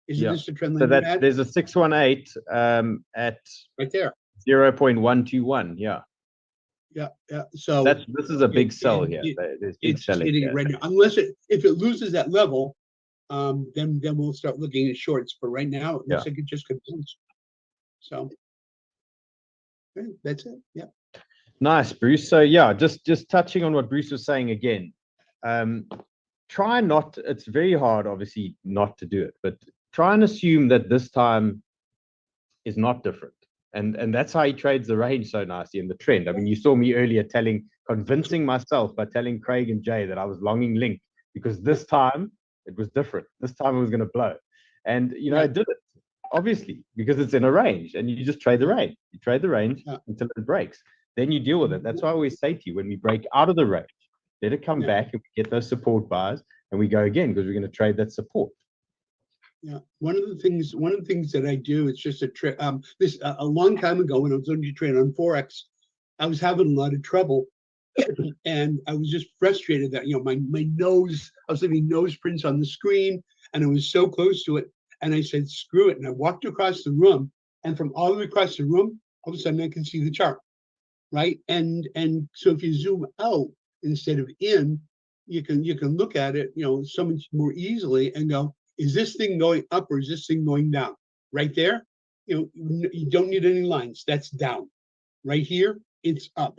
[SPEAKER 8] Isn't this the trend line
[SPEAKER 6] So
[SPEAKER 8] you
[SPEAKER 6] that
[SPEAKER 8] had?
[SPEAKER 6] there's a 618 at
[SPEAKER 8] Right there.
[SPEAKER 6] 0.121. Yeah.
[SPEAKER 8] Yeah. So
[SPEAKER 6] This is a big sell here. There's big
[SPEAKER 8] it's
[SPEAKER 6] selling
[SPEAKER 8] hitting
[SPEAKER 6] here.
[SPEAKER 8] right now. Unless if it loses that level, then we'll start looking at shorts. But right now, it looks like it just could bounce. So okay, that's it. Yeah.
[SPEAKER 6] Nice, Bruce. So yeah, just touching on what Bruce was saying again. Try not. It's very hard, obviously, not to do it, but try and assume that this time is not different. And that's how he trades the range so nicely in the trend. I mean, you saw me earlier convincing myself by telling Craig and Jay that I was longing Link because this time it was different. This time it was going to blow. And, you know, I did it, obviously, because it's in a range and you just trade the range. You trade the range until it breaks. Then you deal with it. That's why I always say to you, when we break out of the range, let it come back and we get those support buys and we go again because we're going to trade that support.
[SPEAKER 8] Yeah, one of the things that I do, it's just a long time ago when I was learning to trade on Forex, I was having a lot of trouble, and I was just frustrated that my nose, I was leaving nose prints on the screen, and I was so close to it, and I said screw it, and I walked across the room, and from all the way across the room, all of a sudden I can see the chart, right? And so if you zoom out instead of in, you can look at it, so much more easily and go, is this thing going up or is this thing going down? Right there, you don't need any lines. That's down. Right here, it's up.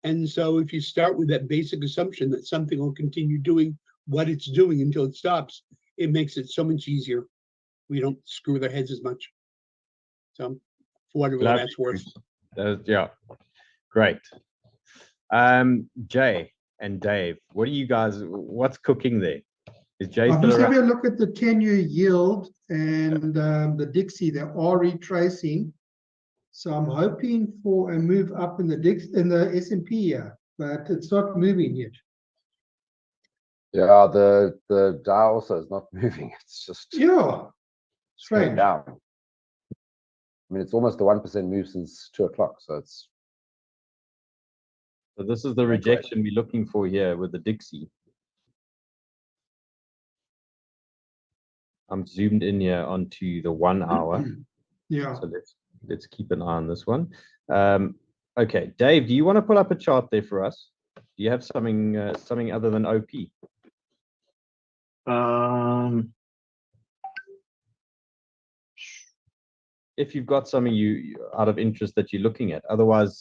[SPEAKER 8] And so if you start with that basic assumption that something will continue doing what it's doing until it stops, it makes it so much easier. We don't screw their heads as much. So for whatever that's worth.
[SPEAKER 6] Yeah, great. Jay and Dave, what's cooking there?
[SPEAKER 4] I'm just having a look at the 10-year yield and the Dixie. They are retracing, so I'm hoping for a move up in the S&P here, but it's not moving yet.
[SPEAKER 2] Yeah, the Dow also is not moving. It's just straight down. I mean, it's almost a 1% move since 2 o'clock. So
[SPEAKER 6] this is the rejection we're looking for here with the Dixie. I'm zoomed in here onto the 1 hour.
[SPEAKER 4] Yeah.
[SPEAKER 6] So let's keep an eye on this one. Okay, Dave, do you want to pull up a chart there for us? Do you have something other than OP? If you've got something out of interest that you're looking at. Otherwise,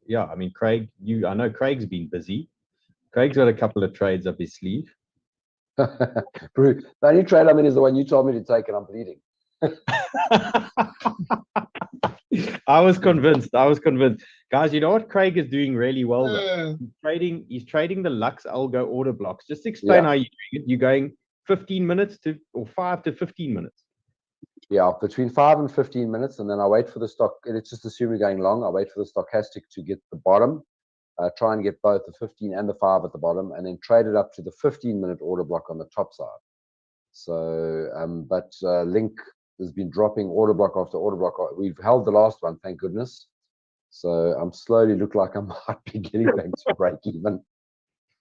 [SPEAKER 6] yeah, I mean, Craig, I know Craig's been busy. Craig's got a couple of trades up his sleeve.
[SPEAKER 2] The only trade I'm in is the one you told me to take, and I'm bleeding.
[SPEAKER 6] I was convinced. Guys, you know what Craig is doing really well though? He's trading the Lux Algo order blocks. Just explain how you're doing it. You're going 15 minutes or 5 to 15 minutes.
[SPEAKER 2] Yeah, between 5 and 15 minutes, and then I wait for the stock. Let's just assume we're going long. I wait for the stochastic to get the bottom. Try and get both the 15 and the 5 at the bottom, and then trade it up to the 15-minute order block on the top side. So, but Link has been dropping order block after order block. We've held the last one, thank goodness. So I'm slowly look like I might be getting back to break even.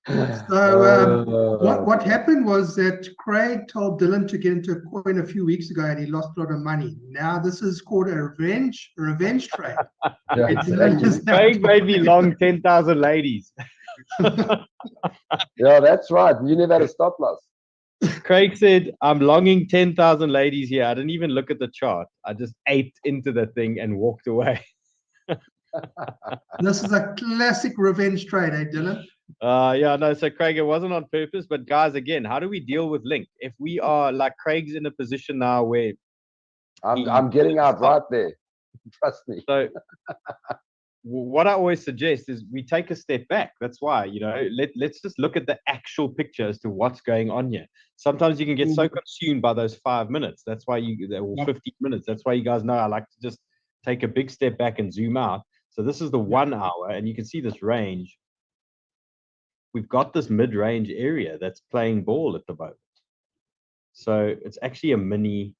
[SPEAKER 4] So what happened was that Craig told Dylan to get into a coin a few weeks ago, and he lost a lot of money. Now this is called a revenge trade.
[SPEAKER 6] Craig made me long 10,000 ladies.
[SPEAKER 2] Yeah, that's right. You never had a stop loss.
[SPEAKER 6] Craig said, I'm longing 10,000 ladies here. I didn't even look at the chart. I just ate into the thing and walked away.
[SPEAKER 4] This is a classic revenge trade, eh, Dylan?
[SPEAKER 6] Yeah, no, so Craig, it wasn't on purpose, but guys, again, how do we deal with Link? If we are like Craig's in a position now where
[SPEAKER 2] I'm getting out right there. Trust me.
[SPEAKER 6] So what I always suggest is we take a step back. That's why, let's just look at the actual picture as to what's going on here. Sometimes you can get so consumed by those 5 minutes. That's why or 15 minutes. That's why you guys know I like to just take a big step back and zoom out. So this is the 1 hour, and you can see this range. We've got this mid-range area that's playing ball at the moment. So it's actually a mini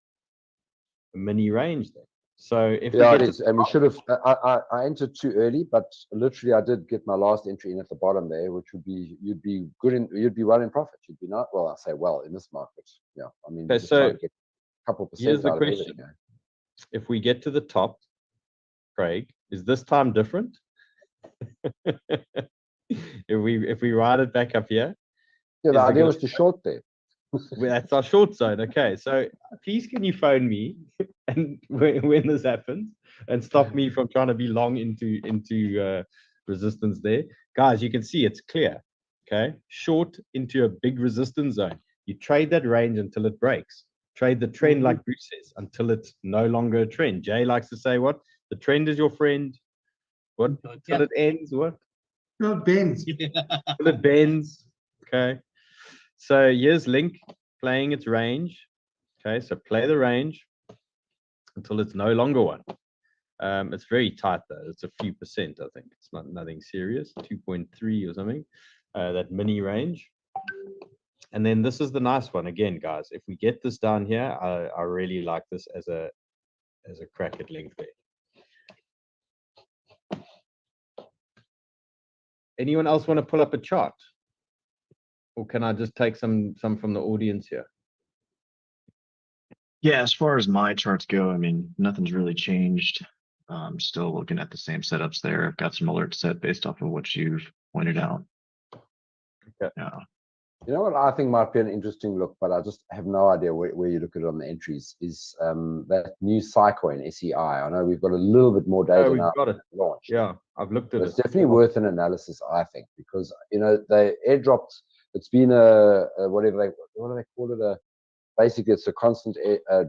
[SPEAKER 6] range there. So if
[SPEAKER 2] it is, and we should have. I entered too early, but literally I did get my last entry in at the bottom there, which would be you'd be well in profit. You'd be not well. I say well in this market. Yeah, I mean,
[SPEAKER 6] okay, so
[SPEAKER 2] get a couple percent.
[SPEAKER 6] Here's the
[SPEAKER 2] out
[SPEAKER 6] question:
[SPEAKER 2] of everything,
[SPEAKER 6] if we get to the top, Craig, is this time different? if we ride it back up here,
[SPEAKER 2] yeah. The idea was to short there.
[SPEAKER 6] Well, that's our short zone. Okay, so please can you phone me and when this happens and stop me from trying to be long into resistance there, guys. You can see it's clear. Okay, short into a big resistance zone. You trade that range until it breaks. Trade the trend like Bruce says until it's no longer a trend. Jay likes to say what? The trend is your friend. What? Till it ends. What?
[SPEAKER 4] No, it bends.
[SPEAKER 6] Till it bends. Okay. So here's Link playing its range. Okay, so play the range until it's no longer one. It's very tight though. It's a few percent, I think. It's nothing serious. 2.3 or something. That mini range. And then this is the nice one again, guys. If we get this down here, I really like this as a crack at Link there. Anyone else want to pull up a chart? Or can I just take some from the audience here?
[SPEAKER 7] Yeah, as far as my charts go, I mean, nothing's really changed. Still looking at the same setups there. I've got some alerts set based off of what you've pointed out.
[SPEAKER 6] Okay.
[SPEAKER 7] Yeah.
[SPEAKER 2] You know what I think might be an interesting look, but I just have no idea where you look at it on the entries, is that new Coin SEI. I know we've got a little bit more data
[SPEAKER 6] We've
[SPEAKER 2] now.
[SPEAKER 6] got it.
[SPEAKER 2] Launched.
[SPEAKER 6] Yeah, I've looked at it.
[SPEAKER 2] It's definitely worth an analysis, I think, because they airdropped. It's been a what do they call it? Basically, it's a constant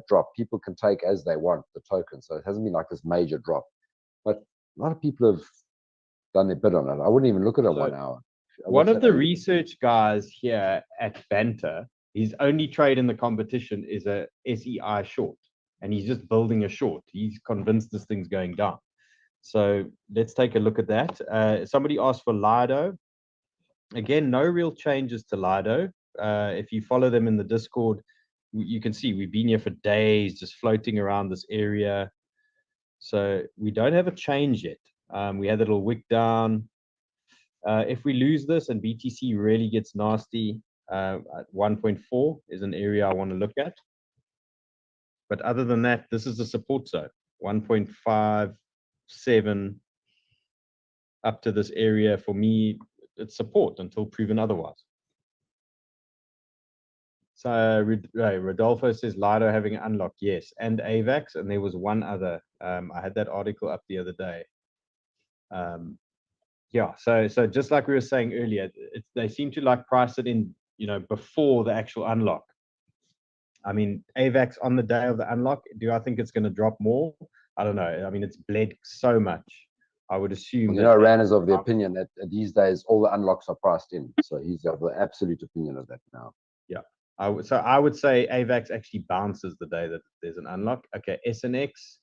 [SPEAKER 2] drop. People can take as they want the token, so it hasn't been like this major drop. But a lot of people have done their bit on it. I wouldn't even look at it 1 hour.
[SPEAKER 6] One of the research guys here at Banter, his only trade in the competition is a SEI short, and he's just building a short. He's convinced this thing's going down. So let's take a look at that. Somebody asked for Lido. Again, no real changes to Lido. If you follow them in the Discord, you can see we've been here for days just floating around this area. So we don't have a change yet. We had a little wick down. If we lose this and BTC really gets nasty, 1.4 is an area I want to look at. But other than that, this is the support zone, 1.57 up to this area. For me, it's support until proven otherwise. So Rodolfo says Lido having an unlock, yes, and AVAX, and there was one other. I had that article up the other day. Yeah, so just like we were saying earlier, they seem to like price it in, before the actual unlock. I mean, AVAX on the day of the unlock, do I think it's going to drop more? I don't know. I mean, it's bled so much. I would assume.
[SPEAKER 2] Ran is of the opinion that these days all the unlocks are priced in. So he's of the absolute opinion of that now.
[SPEAKER 6] Yeah. I would say AVAX actually bounces the day that there's an unlock. Okay, SNX.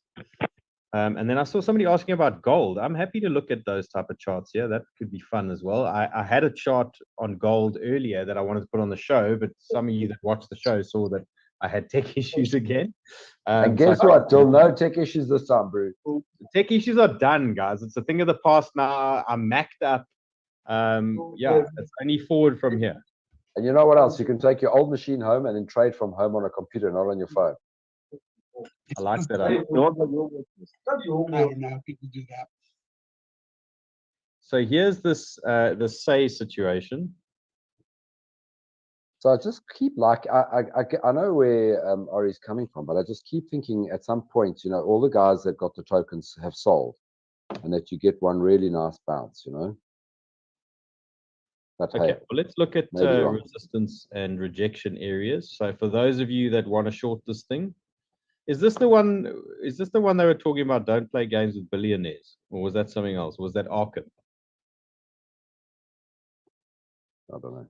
[SPEAKER 6] And then I saw somebody asking about gold. I'm happy to look at those type of charts here. That could be fun as well. I had a chart on gold earlier that I wanted to put on the show, but some of you that watched the show saw that I had tech issues again.
[SPEAKER 2] And guess what? Still no tech issues this time, bro.
[SPEAKER 6] Tech issues are done, guys. It's a thing of the past now. I'm maxed up. Yeah, it's only forward from here.
[SPEAKER 2] And you know what else? You can take your old machine home and then trade from home on a computer, not on your phone.
[SPEAKER 6] I like that.
[SPEAKER 8] I don't know if people do that.
[SPEAKER 6] So here's this the say situation.
[SPEAKER 2] So I just keep I know where Ori's coming from, but I just keep thinking at some point, all the guys that got the tokens have sold, and that you get one really nice bounce, But
[SPEAKER 6] okay,
[SPEAKER 2] hey,
[SPEAKER 6] well, let's look at resistance and rejection areas. So for those of you that want to short this thing, Is this the one? Is this the one they were talking about? Don't play games with billionaires, or was that something else? Was that Arkham?
[SPEAKER 2] I don't know.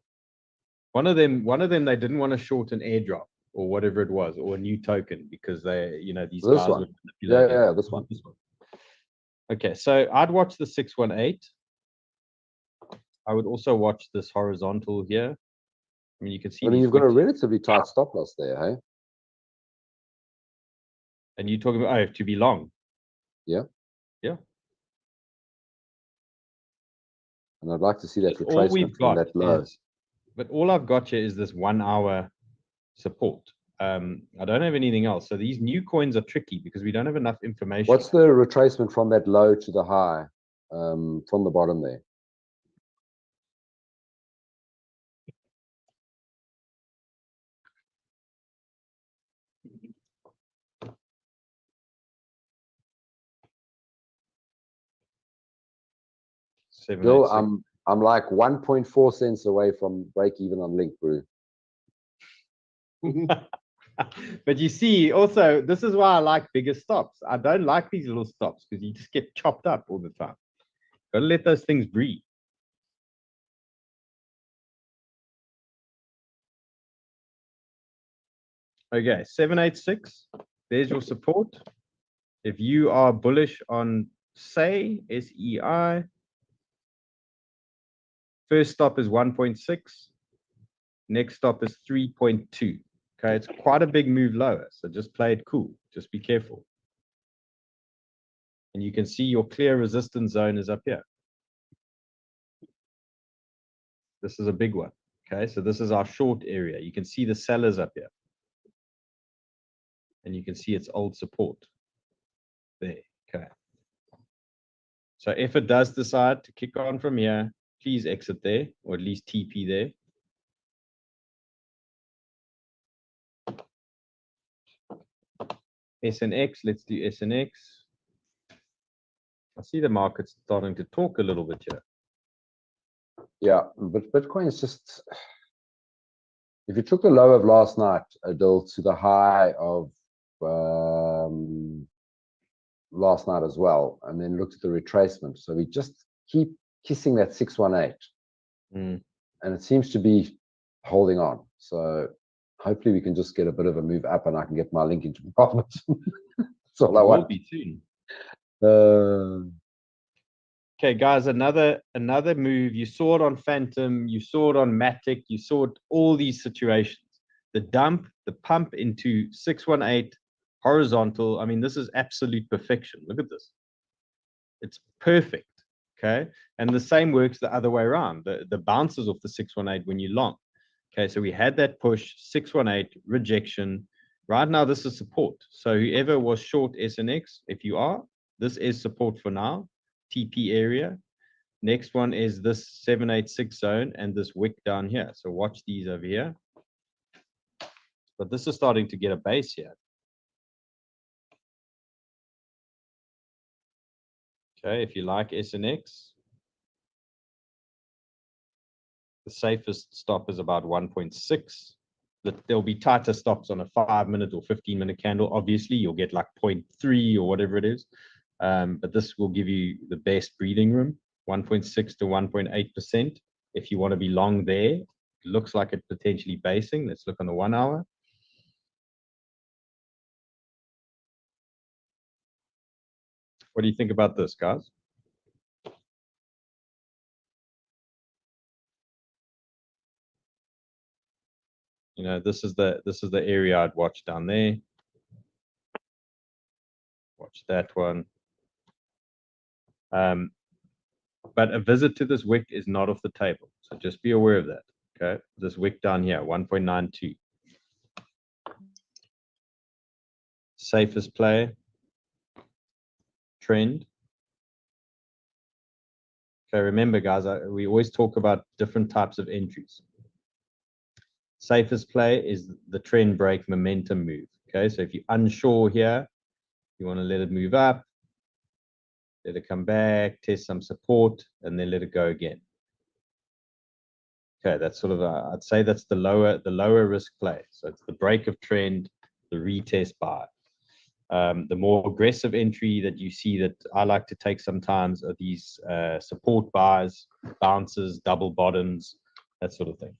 [SPEAKER 6] One of them. They didn't want to short an airdrop or whatever it was, or a new token because they, these
[SPEAKER 2] This
[SPEAKER 6] guys
[SPEAKER 2] one.
[SPEAKER 6] would manipulate it.
[SPEAKER 2] Yeah, this one.
[SPEAKER 6] Okay, so I'd watch the 618. I would also watch this horizontal here. I mean, you can see.
[SPEAKER 2] I mean,
[SPEAKER 6] these
[SPEAKER 2] you've got a
[SPEAKER 6] wicks.
[SPEAKER 2] relatively tight stop loss there, hey?
[SPEAKER 6] And you're talking about to be long.
[SPEAKER 2] Yeah.
[SPEAKER 6] Yeah.
[SPEAKER 2] And I'd like to see that
[SPEAKER 6] But all we've
[SPEAKER 2] retracement from
[SPEAKER 6] got
[SPEAKER 2] that low.
[SPEAKER 6] but all I've got here is this 1 hour support. I don't have anything else. So these new coins are tricky because we don't have enough information.
[SPEAKER 2] What's the retracement from that low to the high, from the bottom there? Bill,
[SPEAKER 6] 786.
[SPEAKER 2] I'm like 1.4 cents away from break even on Link, bro.
[SPEAKER 6] But you see, also, this is why I like bigger stops. I don't like these little stops because you just get chopped up all the time. Gotta let those things breathe. Okay, 786. There's your support. If you are bullish on SEI, first stop is 1.6. Next stop is 3.2. Okay, it's quite a big move lower. So just play it cool. Just be careful. And you can see your clear resistance zone is up here. This is a big one. Okay, so this is our short area. You can see the sellers up here. And you can see its old support there. Okay. So if it does decide to kick on from here, please exit there, or at least TP there. SNX, let's do SNX. I see the market's starting to talk a little bit here.
[SPEAKER 2] Yeah, but Bitcoin is just, if you took the low of last night, Adil, to the high of last night as well, and then looked at the retracement. So we just keep kissing that 618. And it seems to be holding on. So hopefully we can just get a bit of a move up and I can get my Link into profit. That's all I want.
[SPEAKER 6] Will be soon. Okay, guys, another move. You saw it on Phantom, you saw it on Matic, you saw it all these situations. The dump, the pump into 618 horizontal. I mean, this is absolute perfection. Look at this. It's perfect. Okay. And the same works the other way around. The bounces off the 618 when you long. Okay, so we had that push, 618, rejection. Right now, this is support. So whoever was short SNX, if you are, this is support for now. TP area. Next one is this 786 zone and this wick down here. So watch these over here. But this is starting to get a base here. Okay, if you like SNX, the safest stop is about 1.6. There'll be tighter stops on a 5-minute or 15-minute candle. Obviously, you'll get like 0.3 or whatever it is. But this will give you the best breathing room, 1.6 to 1.8%. If you want to be long there, it looks like it's potentially basing. Let's look on the 1 hour. What do you think about this, guys? You know, this is the area I'd watch down there. Watch that one. But a visit to this wick is not off the table. So just be aware of that. Okay. This wick down here, 1.92. Safest play. Trend. Okay, remember, guys, we always talk about different types of entries. Safest play is the trend break momentum move. Okay, so if you're unsure here, you want to let it move up, let it come back, test some support, and then let it go again. Okay, that's sort of I'd say that's the lower risk play. So it's the break of trend, the retest buy. The more aggressive entry that you see that I like to take sometimes are these support buys, bounces, double bottoms, that sort of thing.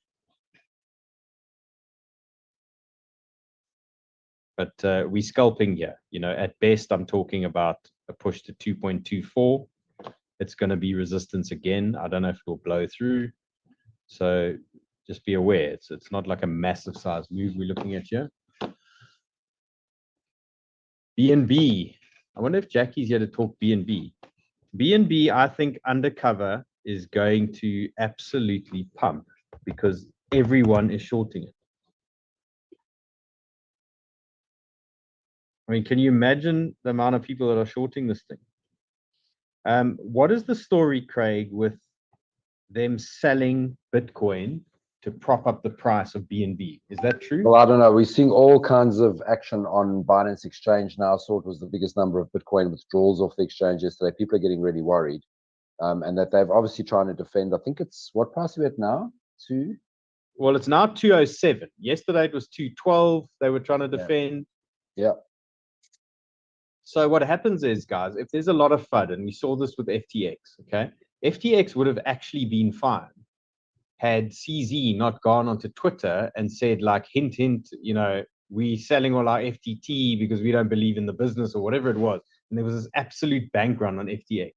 [SPEAKER 6] But we're scalping here. At best, I'm talking about a push to 2.24. It's going to be resistance again. I don't know if it will blow through. So just be aware. It's not like a massive size move we're looking at here. BNB. I wonder if Jackie's here to talk BNB. BNB, I think undercover is going to absolutely pump because everyone is shorting it. I mean, can you imagine the amount of people that are shorting this thing? What is the story, Craig, with them selling Bitcoin to prop up the price of BNB? Is that true?
[SPEAKER 2] Well, I don't know. We're seeing all kinds of action on Binance Exchange now. So it was the biggest number of Bitcoin withdrawals off the exchange yesterday. People are getting really worried, and that they've obviously trying to defend. I think it's what price are we at now?
[SPEAKER 6] Well, it's now 207. Yesterday it was 212. They were trying to defend.
[SPEAKER 2] Yeah.
[SPEAKER 6] So what happens is, guys, if there's a lot of FUD, and we saw this with FTX, okay? FTX would have actually been fine had CZ not gone onto Twitter and said, like, hint, hint, we selling all our FTT because we don't believe in the business or whatever it was. And there was this absolute bank run on FTX.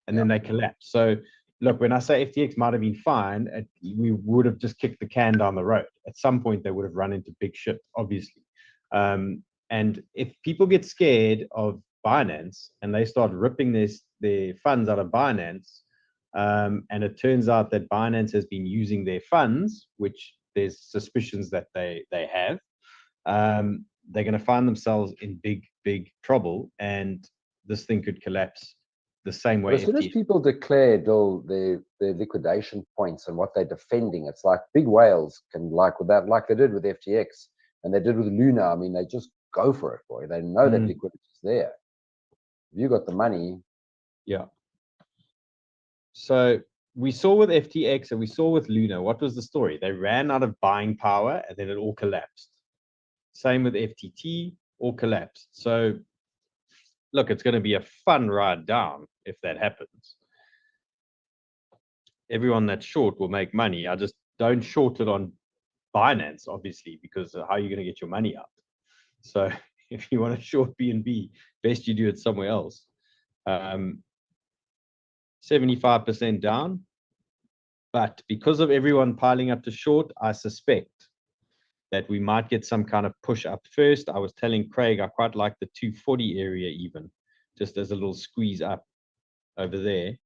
[SPEAKER 6] And then they collapsed. So, look, when I say FTX might have been fine, we would have just kicked the can down the road. At some point, they would have run into big shit, obviously. And if people get scared of Binance and they start ripping their funds out of Binance, and it turns out that Binance has been using their funds, which there's suspicions that they have, they're going to find themselves in big trouble, and this thing could collapse the same way.
[SPEAKER 2] But as soon as people declare their liquidation points and what they're defending, it's like big whales can, like they did with FTX and they did with Luna. I mean, they just go for it, boy. They know that liquidity is there. If you got the money.
[SPEAKER 6] Yeah. So we saw with FTX and we saw with Luna, what was the story? They ran out of buying power and then it all collapsed. Same with FTT, all collapsed. So look, it's going to be a fun ride down if that happens. Everyone that's short will make money. I just don't short it on Binance, obviously, because how are you going to get your money out? So if you want to short BNB, best you do it somewhere else. 75% down. But because of everyone piling up to short, I suspect that we might get some kind of push up first. I was telling Craig, I quite like the 240 area even, just as a little squeeze up over there.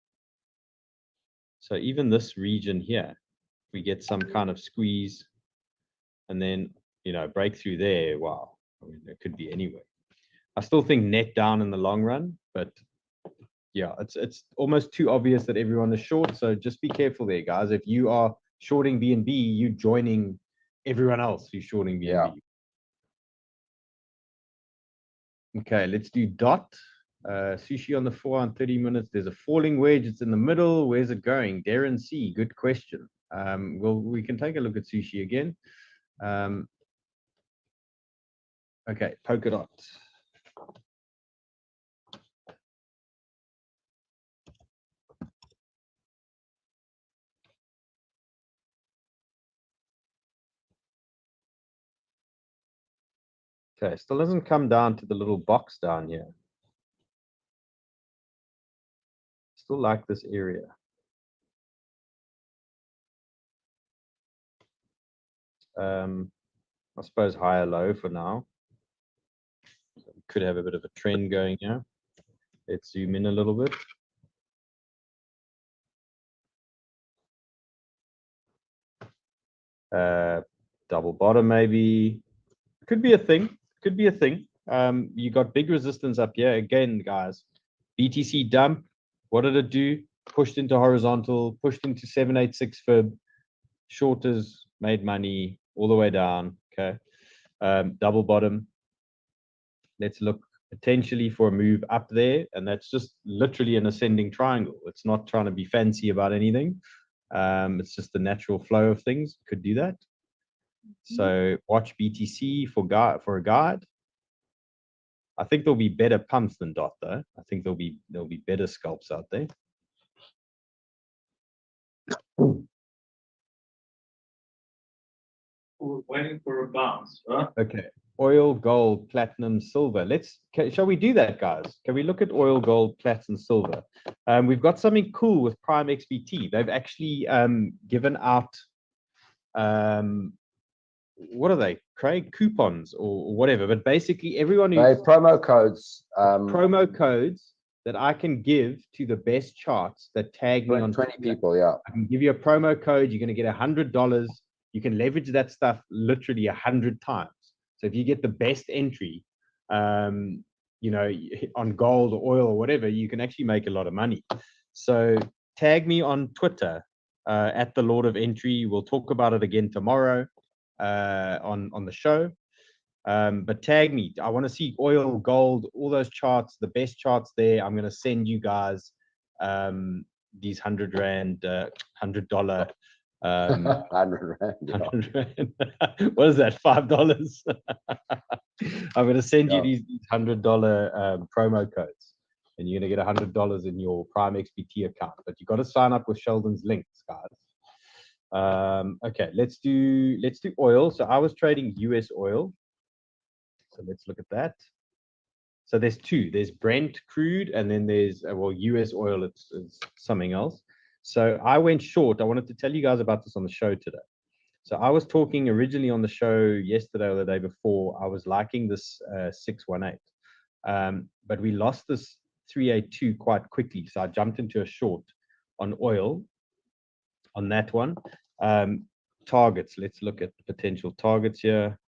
[SPEAKER 6] So even this region here, we get some kind of squeeze and then, breakthrough there. Wow. I mean, it could be anywhere. I still think net down in the long run, but yeah, it's almost too obvious that everyone is short. So just be careful there, guys. If you are shorting BNB, you're joining everyone else who's shorting BNB.
[SPEAKER 2] Yeah.
[SPEAKER 6] Okay, let's do DOT. Sushi on the 4 on 30 minutes. There's a falling wedge. It's in the middle. Where's it going? Darren C. Good question. Well, we can take a look at Sushi again. Okay, Polkadot. Okay, still doesn't come down to the little box down here. Still like this area. I suppose higher low for now. So we could have a bit of a trend going here. Let's zoom in a little bit. Double bottom maybe. Could be a thing. Could be a thing. You got big resistance up here. Again, guys, BTC dump. What did it do? Pushed into horizontal, pushed into 786 fib. Shorters made money all the way down. Okay. Double bottom. Let's look potentially for a move up there. And that's just literally an ascending triangle. It's not trying to be fancy about anything. It's just the natural flow of things. Could do that. So watch BTC for a guide. I think there'll be better pumps than DOT though. I think there'll be better scalps out there.
[SPEAKER 9] We're waiting for a bounce, huh?
[SPEAKER 6] Okay. Oil, gold, platinum, silver. Shall we do that, guys? Can we look at oil, gold, platinum, silver? We've got something cool with Prime XBT. They've actually given out what are they, Craig? Coupons or whatever. But basically, everyone who
[SPEAKER 2] promo codes.
[SPEAKER 6] Promo codes that I can give to the best charts that tag me on
[SPEAKER 2] 20
[SPEAKER 6] Twitter.
[SPEAKER 2] people, yeah.
[SPEAKER 6] I can give you a promo code. You're going to get $100. You can leverage that stuff literally 100 times. So if you get the best entry, you know, on gold or oil or whatever, you can actually make a lot of money. So tag me on Twitter at the Lord of Entry. We'll talk about it again tomorrow on the show. But tag me. I want to see oil, gold, all those charts, the best charts there. I'm going to send you guys these $100, $100.
[SPEAKER 2] 100 Rand. Yeah.
[SPEAKER 6] 100 Rand. What is that? $5. I'm going to send you these $100 promo codes, and you're going to get $100 in your Prime XBT account. But you got to sign up with Sheldon's links, guys. Okay, let's do oil. So I was trading US oil. So let's look at that. So there's two. There's Brent crude, and then there's well, US oil. It's something else. So I went short. I wanted to tell you guys about this on the show today. So I was talking originally on the show yesterday or the day before. I was liking this 618, but we lost this 382 quite quickly. So I jumped into a short on oil on that one. Targets. Let's look at the potential targets here.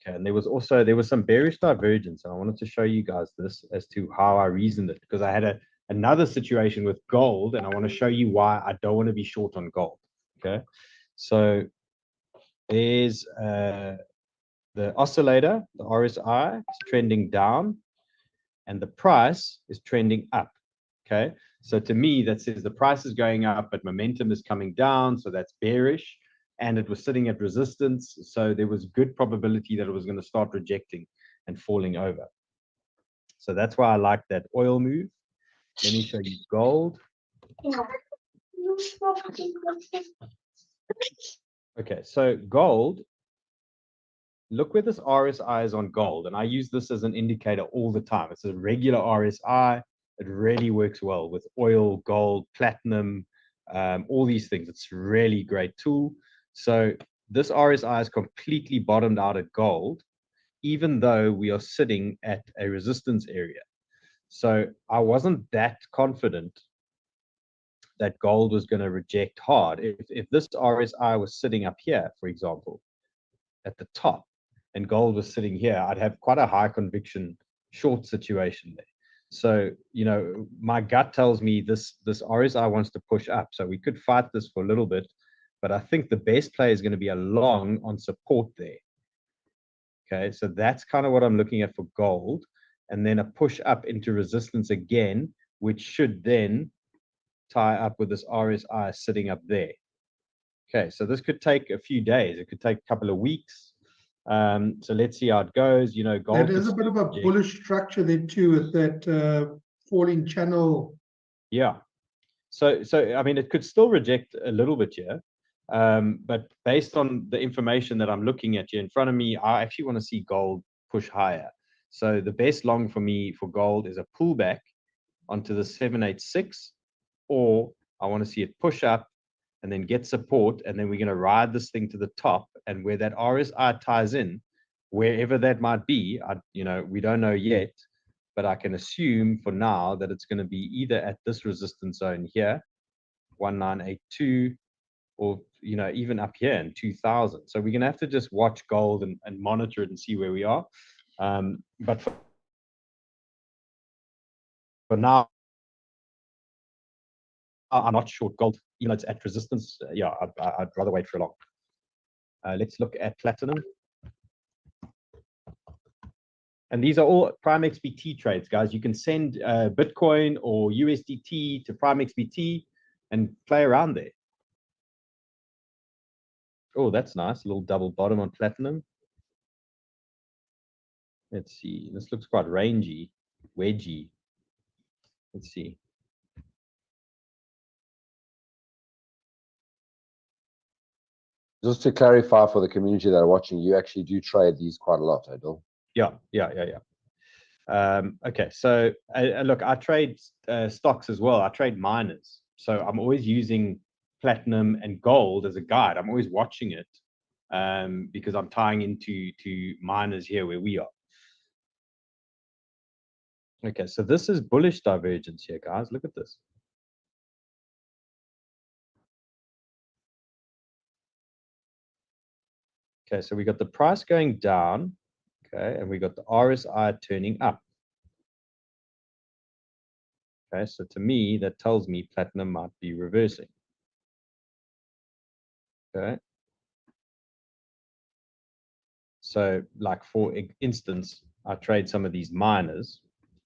[SPEAKER 6] Okay, and there was some bearish divergence. And I wanted to show you guys this as to how I reasoned it, because I had another situation with gold, and I want to show you why I don't want to be short on gold. Okay, so there's the oscillator, the RSI, is trending down, and the price is trending up. Okay, so to me that says the price is going up, but momentum is coming down, so that's bearish. And it was sitting at resistance, so there was good probability that it was going to start rejecting and falling over. So that's why I like that oil move. Let me show you gold. Okay, so gold, look where this RSI is on gold, and I use this as an indicator all the time. It's a regular RSI. It really works well with oil, gold, platinum, all these things. It's a really great tool. So this RSI is completely bottomed out at gold, even though we are sitting at a resistance area. So I wasn't that confident that gold was going to reject hard. If this RSI was sitting up here, for example, at the top, and gold was sitting here, I'd have quite a high conviction short situation there. So, you know, my gut tells me this RSI wants to push up. So we could fight this for a little bit. But I think the best play is going to be a long on support there. Okay, so that's kind of what I'm looking at for gold. And then a push up into resistance again, which should then tie up with this RSI sitting up there. Okay, so this could take a few days. It could take a couple of weeks. So let's see how it goes. You know, gold.
[SPEAKER 4] There's a bit of a bullish structure there too with that falling channel.
[SPEAKER 6] Yeah. So I mean, it could still reject a little bit here. But based on the information that I'm looking at here in front of me, I actually want to see gold push higher. So the best long for me for gold is a pullback onto the 786, or I want to see it push up and then get support, and then we're going to ride this thing to the top, and where that RSI ties in, wherever that might be, you know, we don't know yet, but I can assume for now that it's going to be either at this resistance zone here, 1982, or, you know, even up here in 2000. So we're going to have to just watch gold and monitor it and see where we are. But for now, I'm not short gold, even though it's at resistance. Yeah, I'd rather wait for a long. Let's look at platinum. And these are all Prime XBT trades, guys. You can send Bitcoin or USDT to Prime XBT and play around there. Oh, that's nice. A little double bottom on platinum. Let's see. This looks quite rangy, wedgy. Let's see.
[SPEAKER 2] Just to clarify for the community that are watching, you actually do trade these quite a lot, Bill.
[SPEAKER 6] Yeah. Okay, so look, I trade stocks as well. I trade miners, so I'm always using platinum and gold as a guide. I'm always watching it because I'm tying into miners here where we are. Okay, so this is bullish divergence here, guys. Look at this. Okay, so we got the price going down, okay, and we got the RSI turning up. Okay, so to me, that tells me platinum might be reversing. Okay. So like for instance, I trade some of these miners.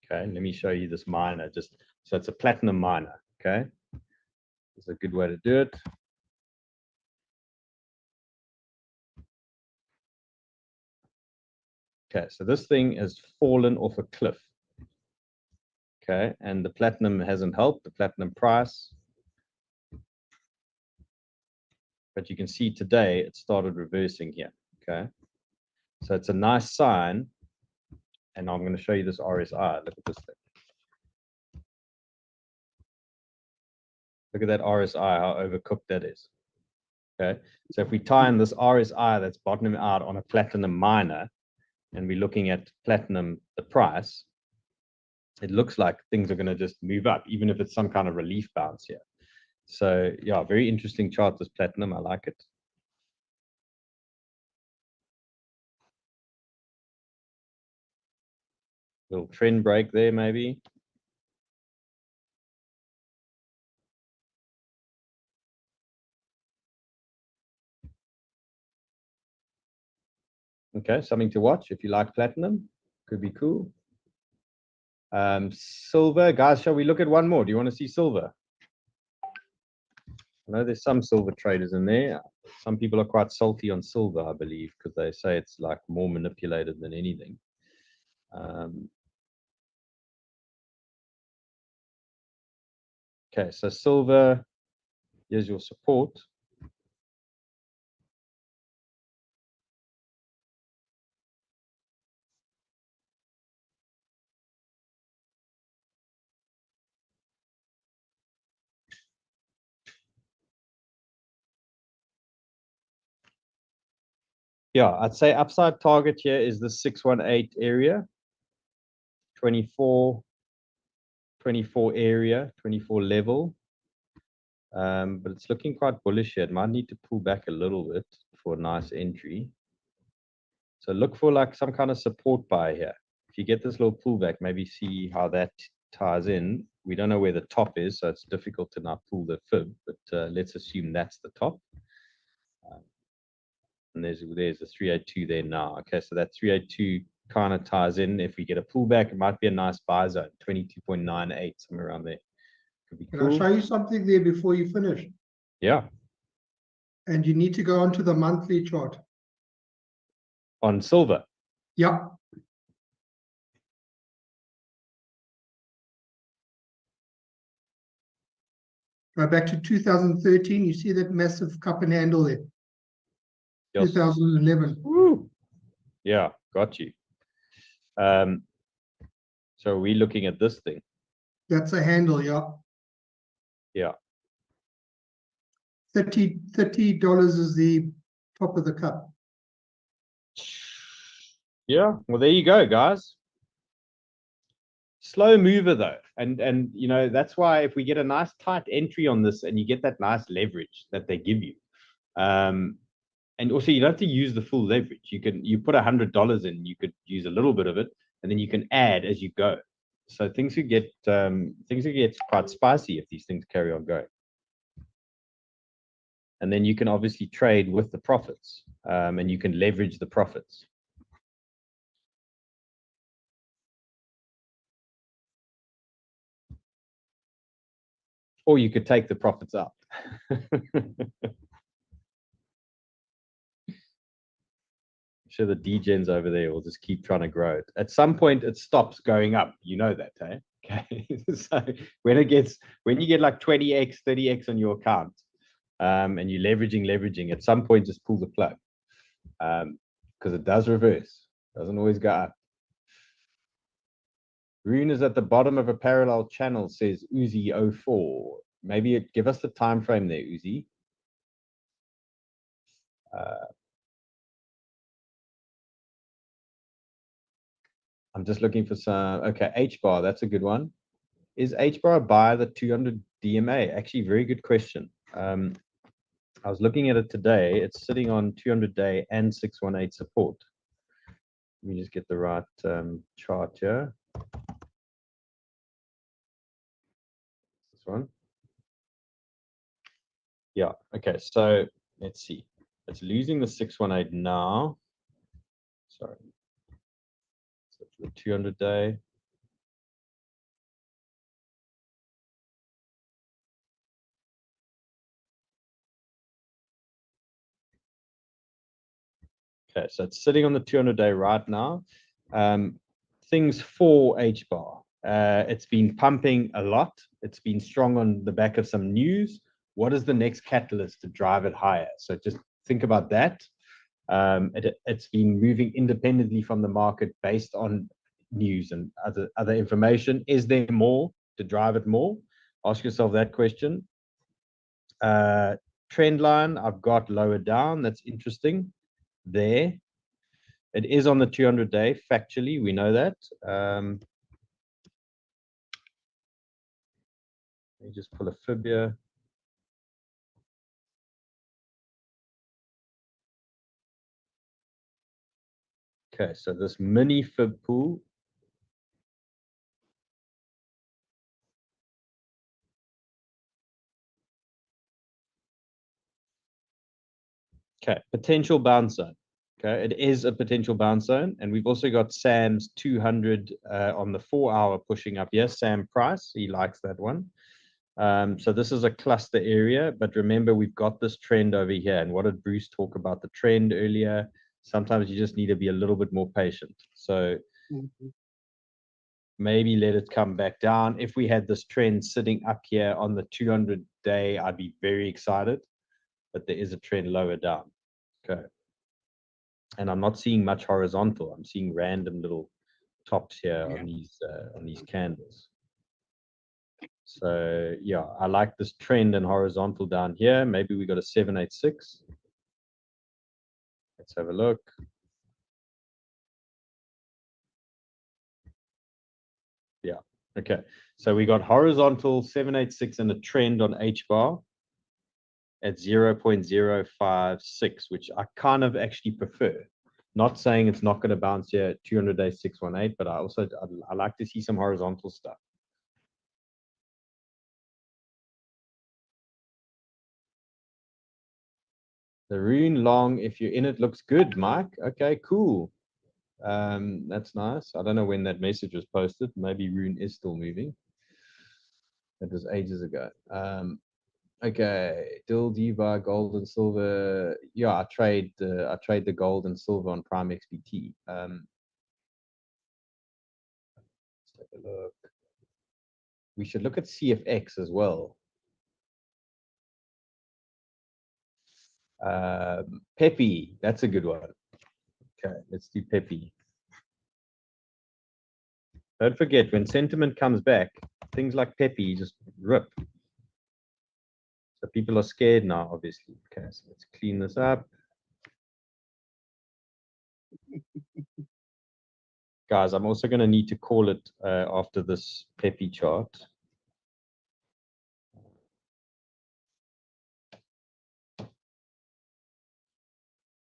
[SPEAKER 6] Okay, let me show you this miner. Just so it's a platinum miner. Okay, it's a good way to do it. Okay, so this thing has fallen off a cliff. Okay, and the platinum hasn't helped, the platinum price. But you can see today it started reversing here. Okay, so it's a nice sign. And I'm going to show you this RSI. Look at this thing. Look at that RSI, how overcooked that is. Okay, so if we tie in this RSI that's bottoming out on a platinum miner, and we're looking at platinum, the price, it looks like things are going to just move up, even if it's some kind of relief bounce here. So yeah, very interesting chart, this platinum. I like it. Little trend break there, maybe. Okay, something to watch if you like platinum. Could be cool. Silver, guys, shall we look at one more? Do you want to see silver? I know there's some silver traders in there. Some people are quite salty on silver, I believe, because they say it's like more manipulated than anything. Okay, so silver, here's your support. Yeah, I'd say upside target here is the 618 area, 24 area, 24 level. But it's looking quite bullish here. It might need to pull back a little bit for a nice entry. So look for like some kind of support buy here. If you get this little pullback, maybe see how that ties in. We don't know where the top is, so it's difficult to now pull the fib, but let's assume that's the top. And there's a 382 there now. Okay, so that 382 kind of ties in. If we get a pullback, it might be a nice buy zone, 22.98, somewhere around there. Could be
[SPEAKER 4] Can
[SPEAKER 6] cool.
[SPEAKER 4] I show you something there before you finish?
[SPEAKER 6] Yeah.
[SPEAKER 4] And you need to go onto the monthly chart.
[SPEAKER 6] On silver.
[SPEAKER 4] Yeah. Go back to 2013. You see that massive cup and handle there.
[SPEAKER 6] Yes.
[SPEAKER 4] 2011.
[SPEAKER 6] Woo. Yeah, got you. So we're looking at this thing.
[SPEAKER 4] That's a handle, yeah.
[SPEAKER 6] Yeah.
[SPEAKER 4] $30 is the top of the cup.
[SPEAKER 6] Yeah, well, there you go, guys. Slow mover though, and you know that's why if we get a nice tight entry on this, and you get that nice leverage that they give you, and also you don't have to use the full leverage. You put $100 in, you could use a little bit of it, and then you can add as you go. So things could get quite spicy if these things carry on going. And then you can obviously trade with the profits, and you can leverage the profits. Or you could take the profits out. sure the degens over there will just keep trying to grow it. At some point, it stops going up. You know that, eh? Okay. So when you get like 20x, 30x on your account, and you're leveraging, at some point, just pull the plug, because it does reverse. Doesn't always go up. Rune is at the bottom of a parallel channel, says Uzi04. Maybe give us the time frame there, Uzi. I'm just looking for some. Okay, H bar, that's a good one. Is H bar a buy the 200 DMA? Actually, very good question. I was looking at it today. It's sitting on 200-day and 618 support. Let me just get the right chart here. This one. Yeah. Okay. So let's see. It's losing the 618 now. Sorry. So for the 200-day. Okay, so it's sitting on the 200-day right now. Things for H bar. It's been pumping a lot. It's been strong on the back of some news. What is the next catalyst to drive it higher? So just think about that. It's been moving independently from the market based on news and other information. Is there more to drive it more? Ask yourself that question. Trend line, I've got lower down. That's interesting. There. It is on the 200-day, factually, we know that. Let me just pull a fib here. Okay, so this mini fib pool. Okay, potential bounce zone. Okay, it is a potential bounce zone. And we've also got Sam's 200 on the 4-hour pushing up. Yes, Sam Price, he likes that one. So this is a cluster area, but remember, we've got this trend over here. And what did Bruce talk about the trend earlier? Sometimes you just need to be a little bit more patient. So maybe let it come back down. If we had this trend sitting up here on the 200-day, I'd be very excited. But there is a trend lower down. Okay. And I'm not seeing much horizontal. I'm seeing random little tops here on these candles. So yeah, I like this trend and horizontal down here. Maybe we got a 786. Let's have a look. Yeah. Okay. So we got horizontal 786 and a trend on H bar at 0.056, which I kind of actually prefer. Not saying it's not going to bounce here at 200-day 618, but I like to see some horizontal stuff. The Rune long, if you're in it, looks good, Mike. Okay, cool. That's nice. I don't know when that message was posted. Maybe Rune is still moving. That was ages ago. Okay, Dill, Diva, gold and silver. Yeah, I trade the gold and silver on Prime XBT. Let's take a look. We should look at CFX as well. Peppy, that's a good one. Okay, let's do Peppy. Don't forget, when sentiment comes back, things like Peppy just rip. So people are scared now, obviously. Okay, so let's clean this up. Guys, I'm also going to need to call it after this Peppy chart.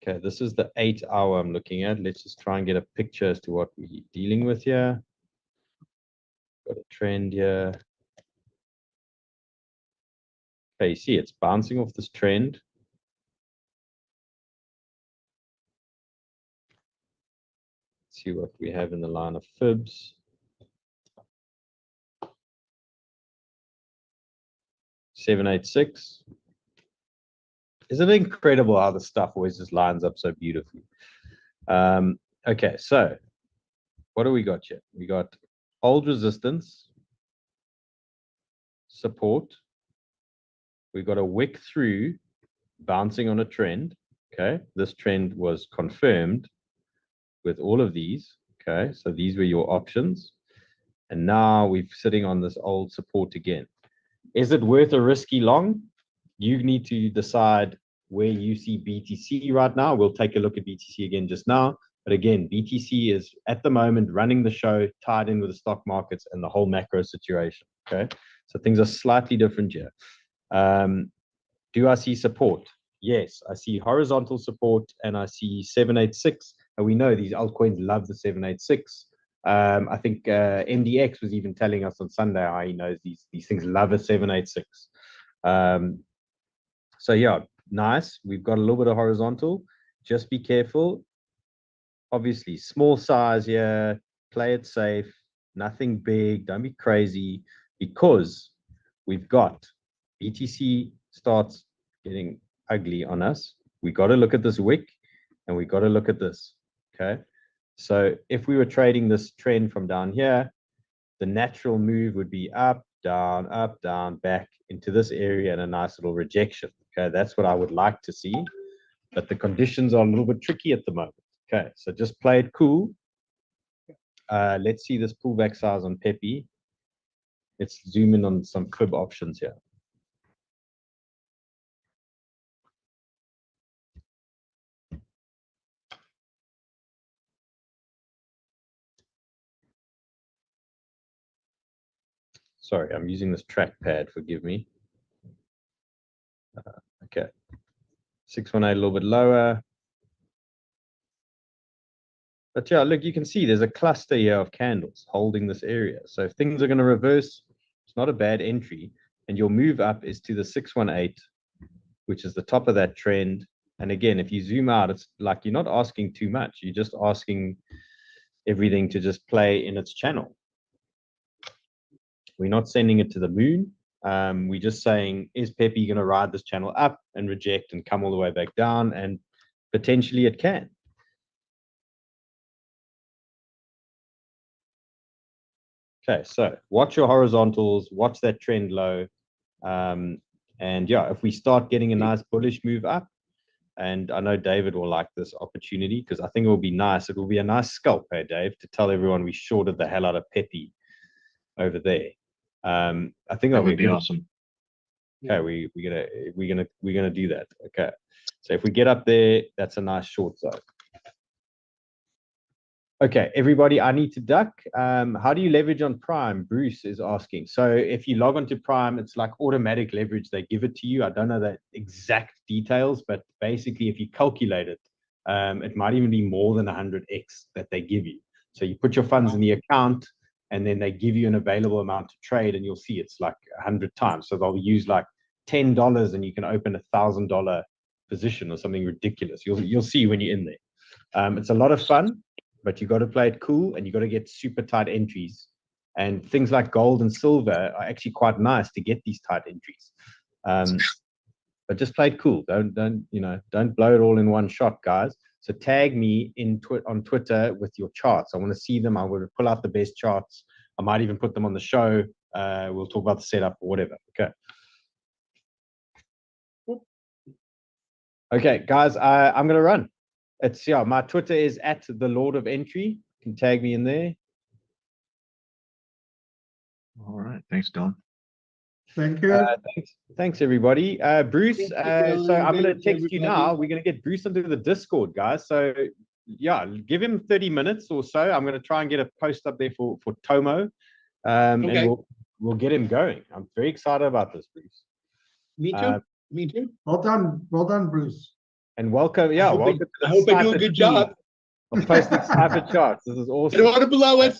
[SPEAKER 6] Okay, this is the 8-hour I'm looking at. Let's just try and get a picture as to what we're dealing with here. Got a trend here. Okay, you see it's bouncing off this trend. Let's see what we have in the line of fibs. $786. Isn't it incredible how the stuff always just lines up so beautifully? Okay, so what do we got here? We got hold resistance, support. We got a wick through, bouncing on a trend. Okay, this trend was confirmed with all of these. Okay, so these were your options. And now we're sitting on this old support again. Is it worth a risky long? You need to decide where you see BTC right now. We'll take a look at BTC again just now. But again, BTC is at the moment running the show, tied in with the stock markets and the whole macro situation. Okay, so things are slightly different here. Do I see support? Yes, I see horizontal support and I see 786. And we know these altcoins love the 786. I think MDX was even telling us on Sunday how he knows these things love a 786. So yeah, nice. We've got a little bit of horizontal. Just be careful. Obviously, small size here. Play it safe. Nothing big. Don't be crazy because we've got BTC starts getting ugly on us. We got to look at this wick and we got to look at this. Okay. So if we were trading this trend from down here, the natural move would be up, down, back into this area and a nice little rejection. Okay. That's what I would like to see. But the conditions are a little bit tricky at the moment. Okay. So just play it cool. Let's see this pullback size on Pepe. Let's zoom in on some fib options here. Sorry, I'm using this trackpad, forgive me. Okay, 618 a little bit lower. But yeah, look, you can see there's a cluster here of candles holding this area. So if things are going to reverse, it's not a bad entry. And your move up is to the 618, which is the top of that trend. And again, if you zoom out, it's like you're not asking too much. You're just asking everything to just play in its channel. We're not sending it to the moon. We're just saying, is Pepe going to ride this channel up and reject and come all the way back down? And potentially it can. Okay, so watch your horizontals, watch that trend low. And yeah, if we start getting a nice bullish move up, and I know David will like this opportunity because I think it will be nice. It will be a nice scalp, hey, Dave, to tell everyone we shorted the hell out of Pepe over there. I think
[SPEAKER 7] that would be awesome.
[SPEAKER 6] Okay, we're gonna do that. Okay, so if we get up there, that's a nice short zone. Okay, everybody, I need to duck. How do you leverage on Prime? Bruce is asking. So if you log onto Prime, it's like automatic leverage. They give it to you. I don't know the exact details, but basically, if you calculate it, it might even be more than 100x that they give you. So you put your funds in the account, and then they give you an available amount to trade, and you'll see it's like 100 times. So they'll use like $10, and you can open $1,000 position or something ridiculous. You'll see when you're in there. It's a lot of fun. But you got to play it cool and you got to get super tight entries. And things like gold and silver are actually quite nice to get these tight entries. But just play it cool. Don't blow it all in one shot, guys. So tag me on Twitter with your charts. I want to see them. I will pull out the best charts. I might even put them on the show. We'll talk about the setup or whatever. Okay. Okay, guys, I'm gonna run. It's my Twitter is at the Lord of Entry. You can tag me in there.
[SPEAKER 7] All right, thanks, Don.
[SPEAKER 4] Thank you.
[SPEAKER 6] Thanks everybody. Bruce,
[SPEAKER 8] Thank
[SPEAKER 6] so I'm
[SPEAKER 8] you,
[SPEAKER 6] gonna text you now. We're gonna get Bruce into the Discord, guys. So yeah, give him 30 minutes or so. I'm gonna try and get a post up there for Tomo.
[SPEAKER 8] Okay.
[SPEAKER 6] And we'll get him going. I'm very excited about this, Bruce.
[SPEAKER 8] Me too. Me too.
[SPEAKER 4] Well done, Bruce.
[SPEAKER 6] And welcome, welcome to the
[SPEAKER 8] I hope I do a good job.
[SPEAKER 6] of posting cipher charts. This is
[SPEAKER 8] I
[SPEAKER 6] awesome.
[SPEAKER 8] don't want to blow it.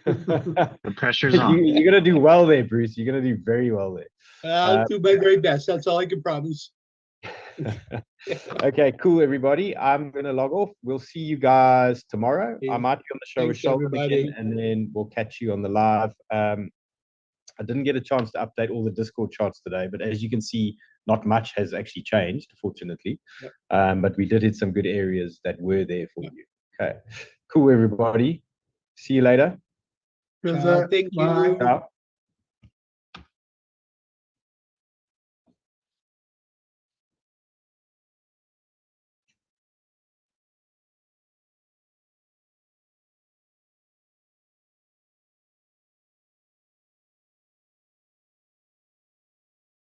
[SPEAKER 7] The pressure's on.
[SPEAKER 6] You're gonna do well there, Bruce. You're gonna do very well there.
[SPEAKER 8] I'll do my very best. That's all I can promise.
[SPEAKER 6] Okay, cool, everybody. I'm gonna log off. We'll see you guys tomorrow. I might be on the show with
[SPEAKER 8] Thanks,
[SPEAKER 6] Sheldon
[SPEAKER 8] everybody.
[SPEAKER 6] again, and then we'll catch you on the live. I didn't get a chance to update all the Discord charts today, but as you can see, not much has actually changed, fortunately. But we did hit some good areas that were there for you. Okay, cool, everybody. See you later.
[SPEAKER 4] Cheers,
[SPEAKER 8] Thank you.
[SPEAKER 4] bye.
[SPEAKER 6] Ciao.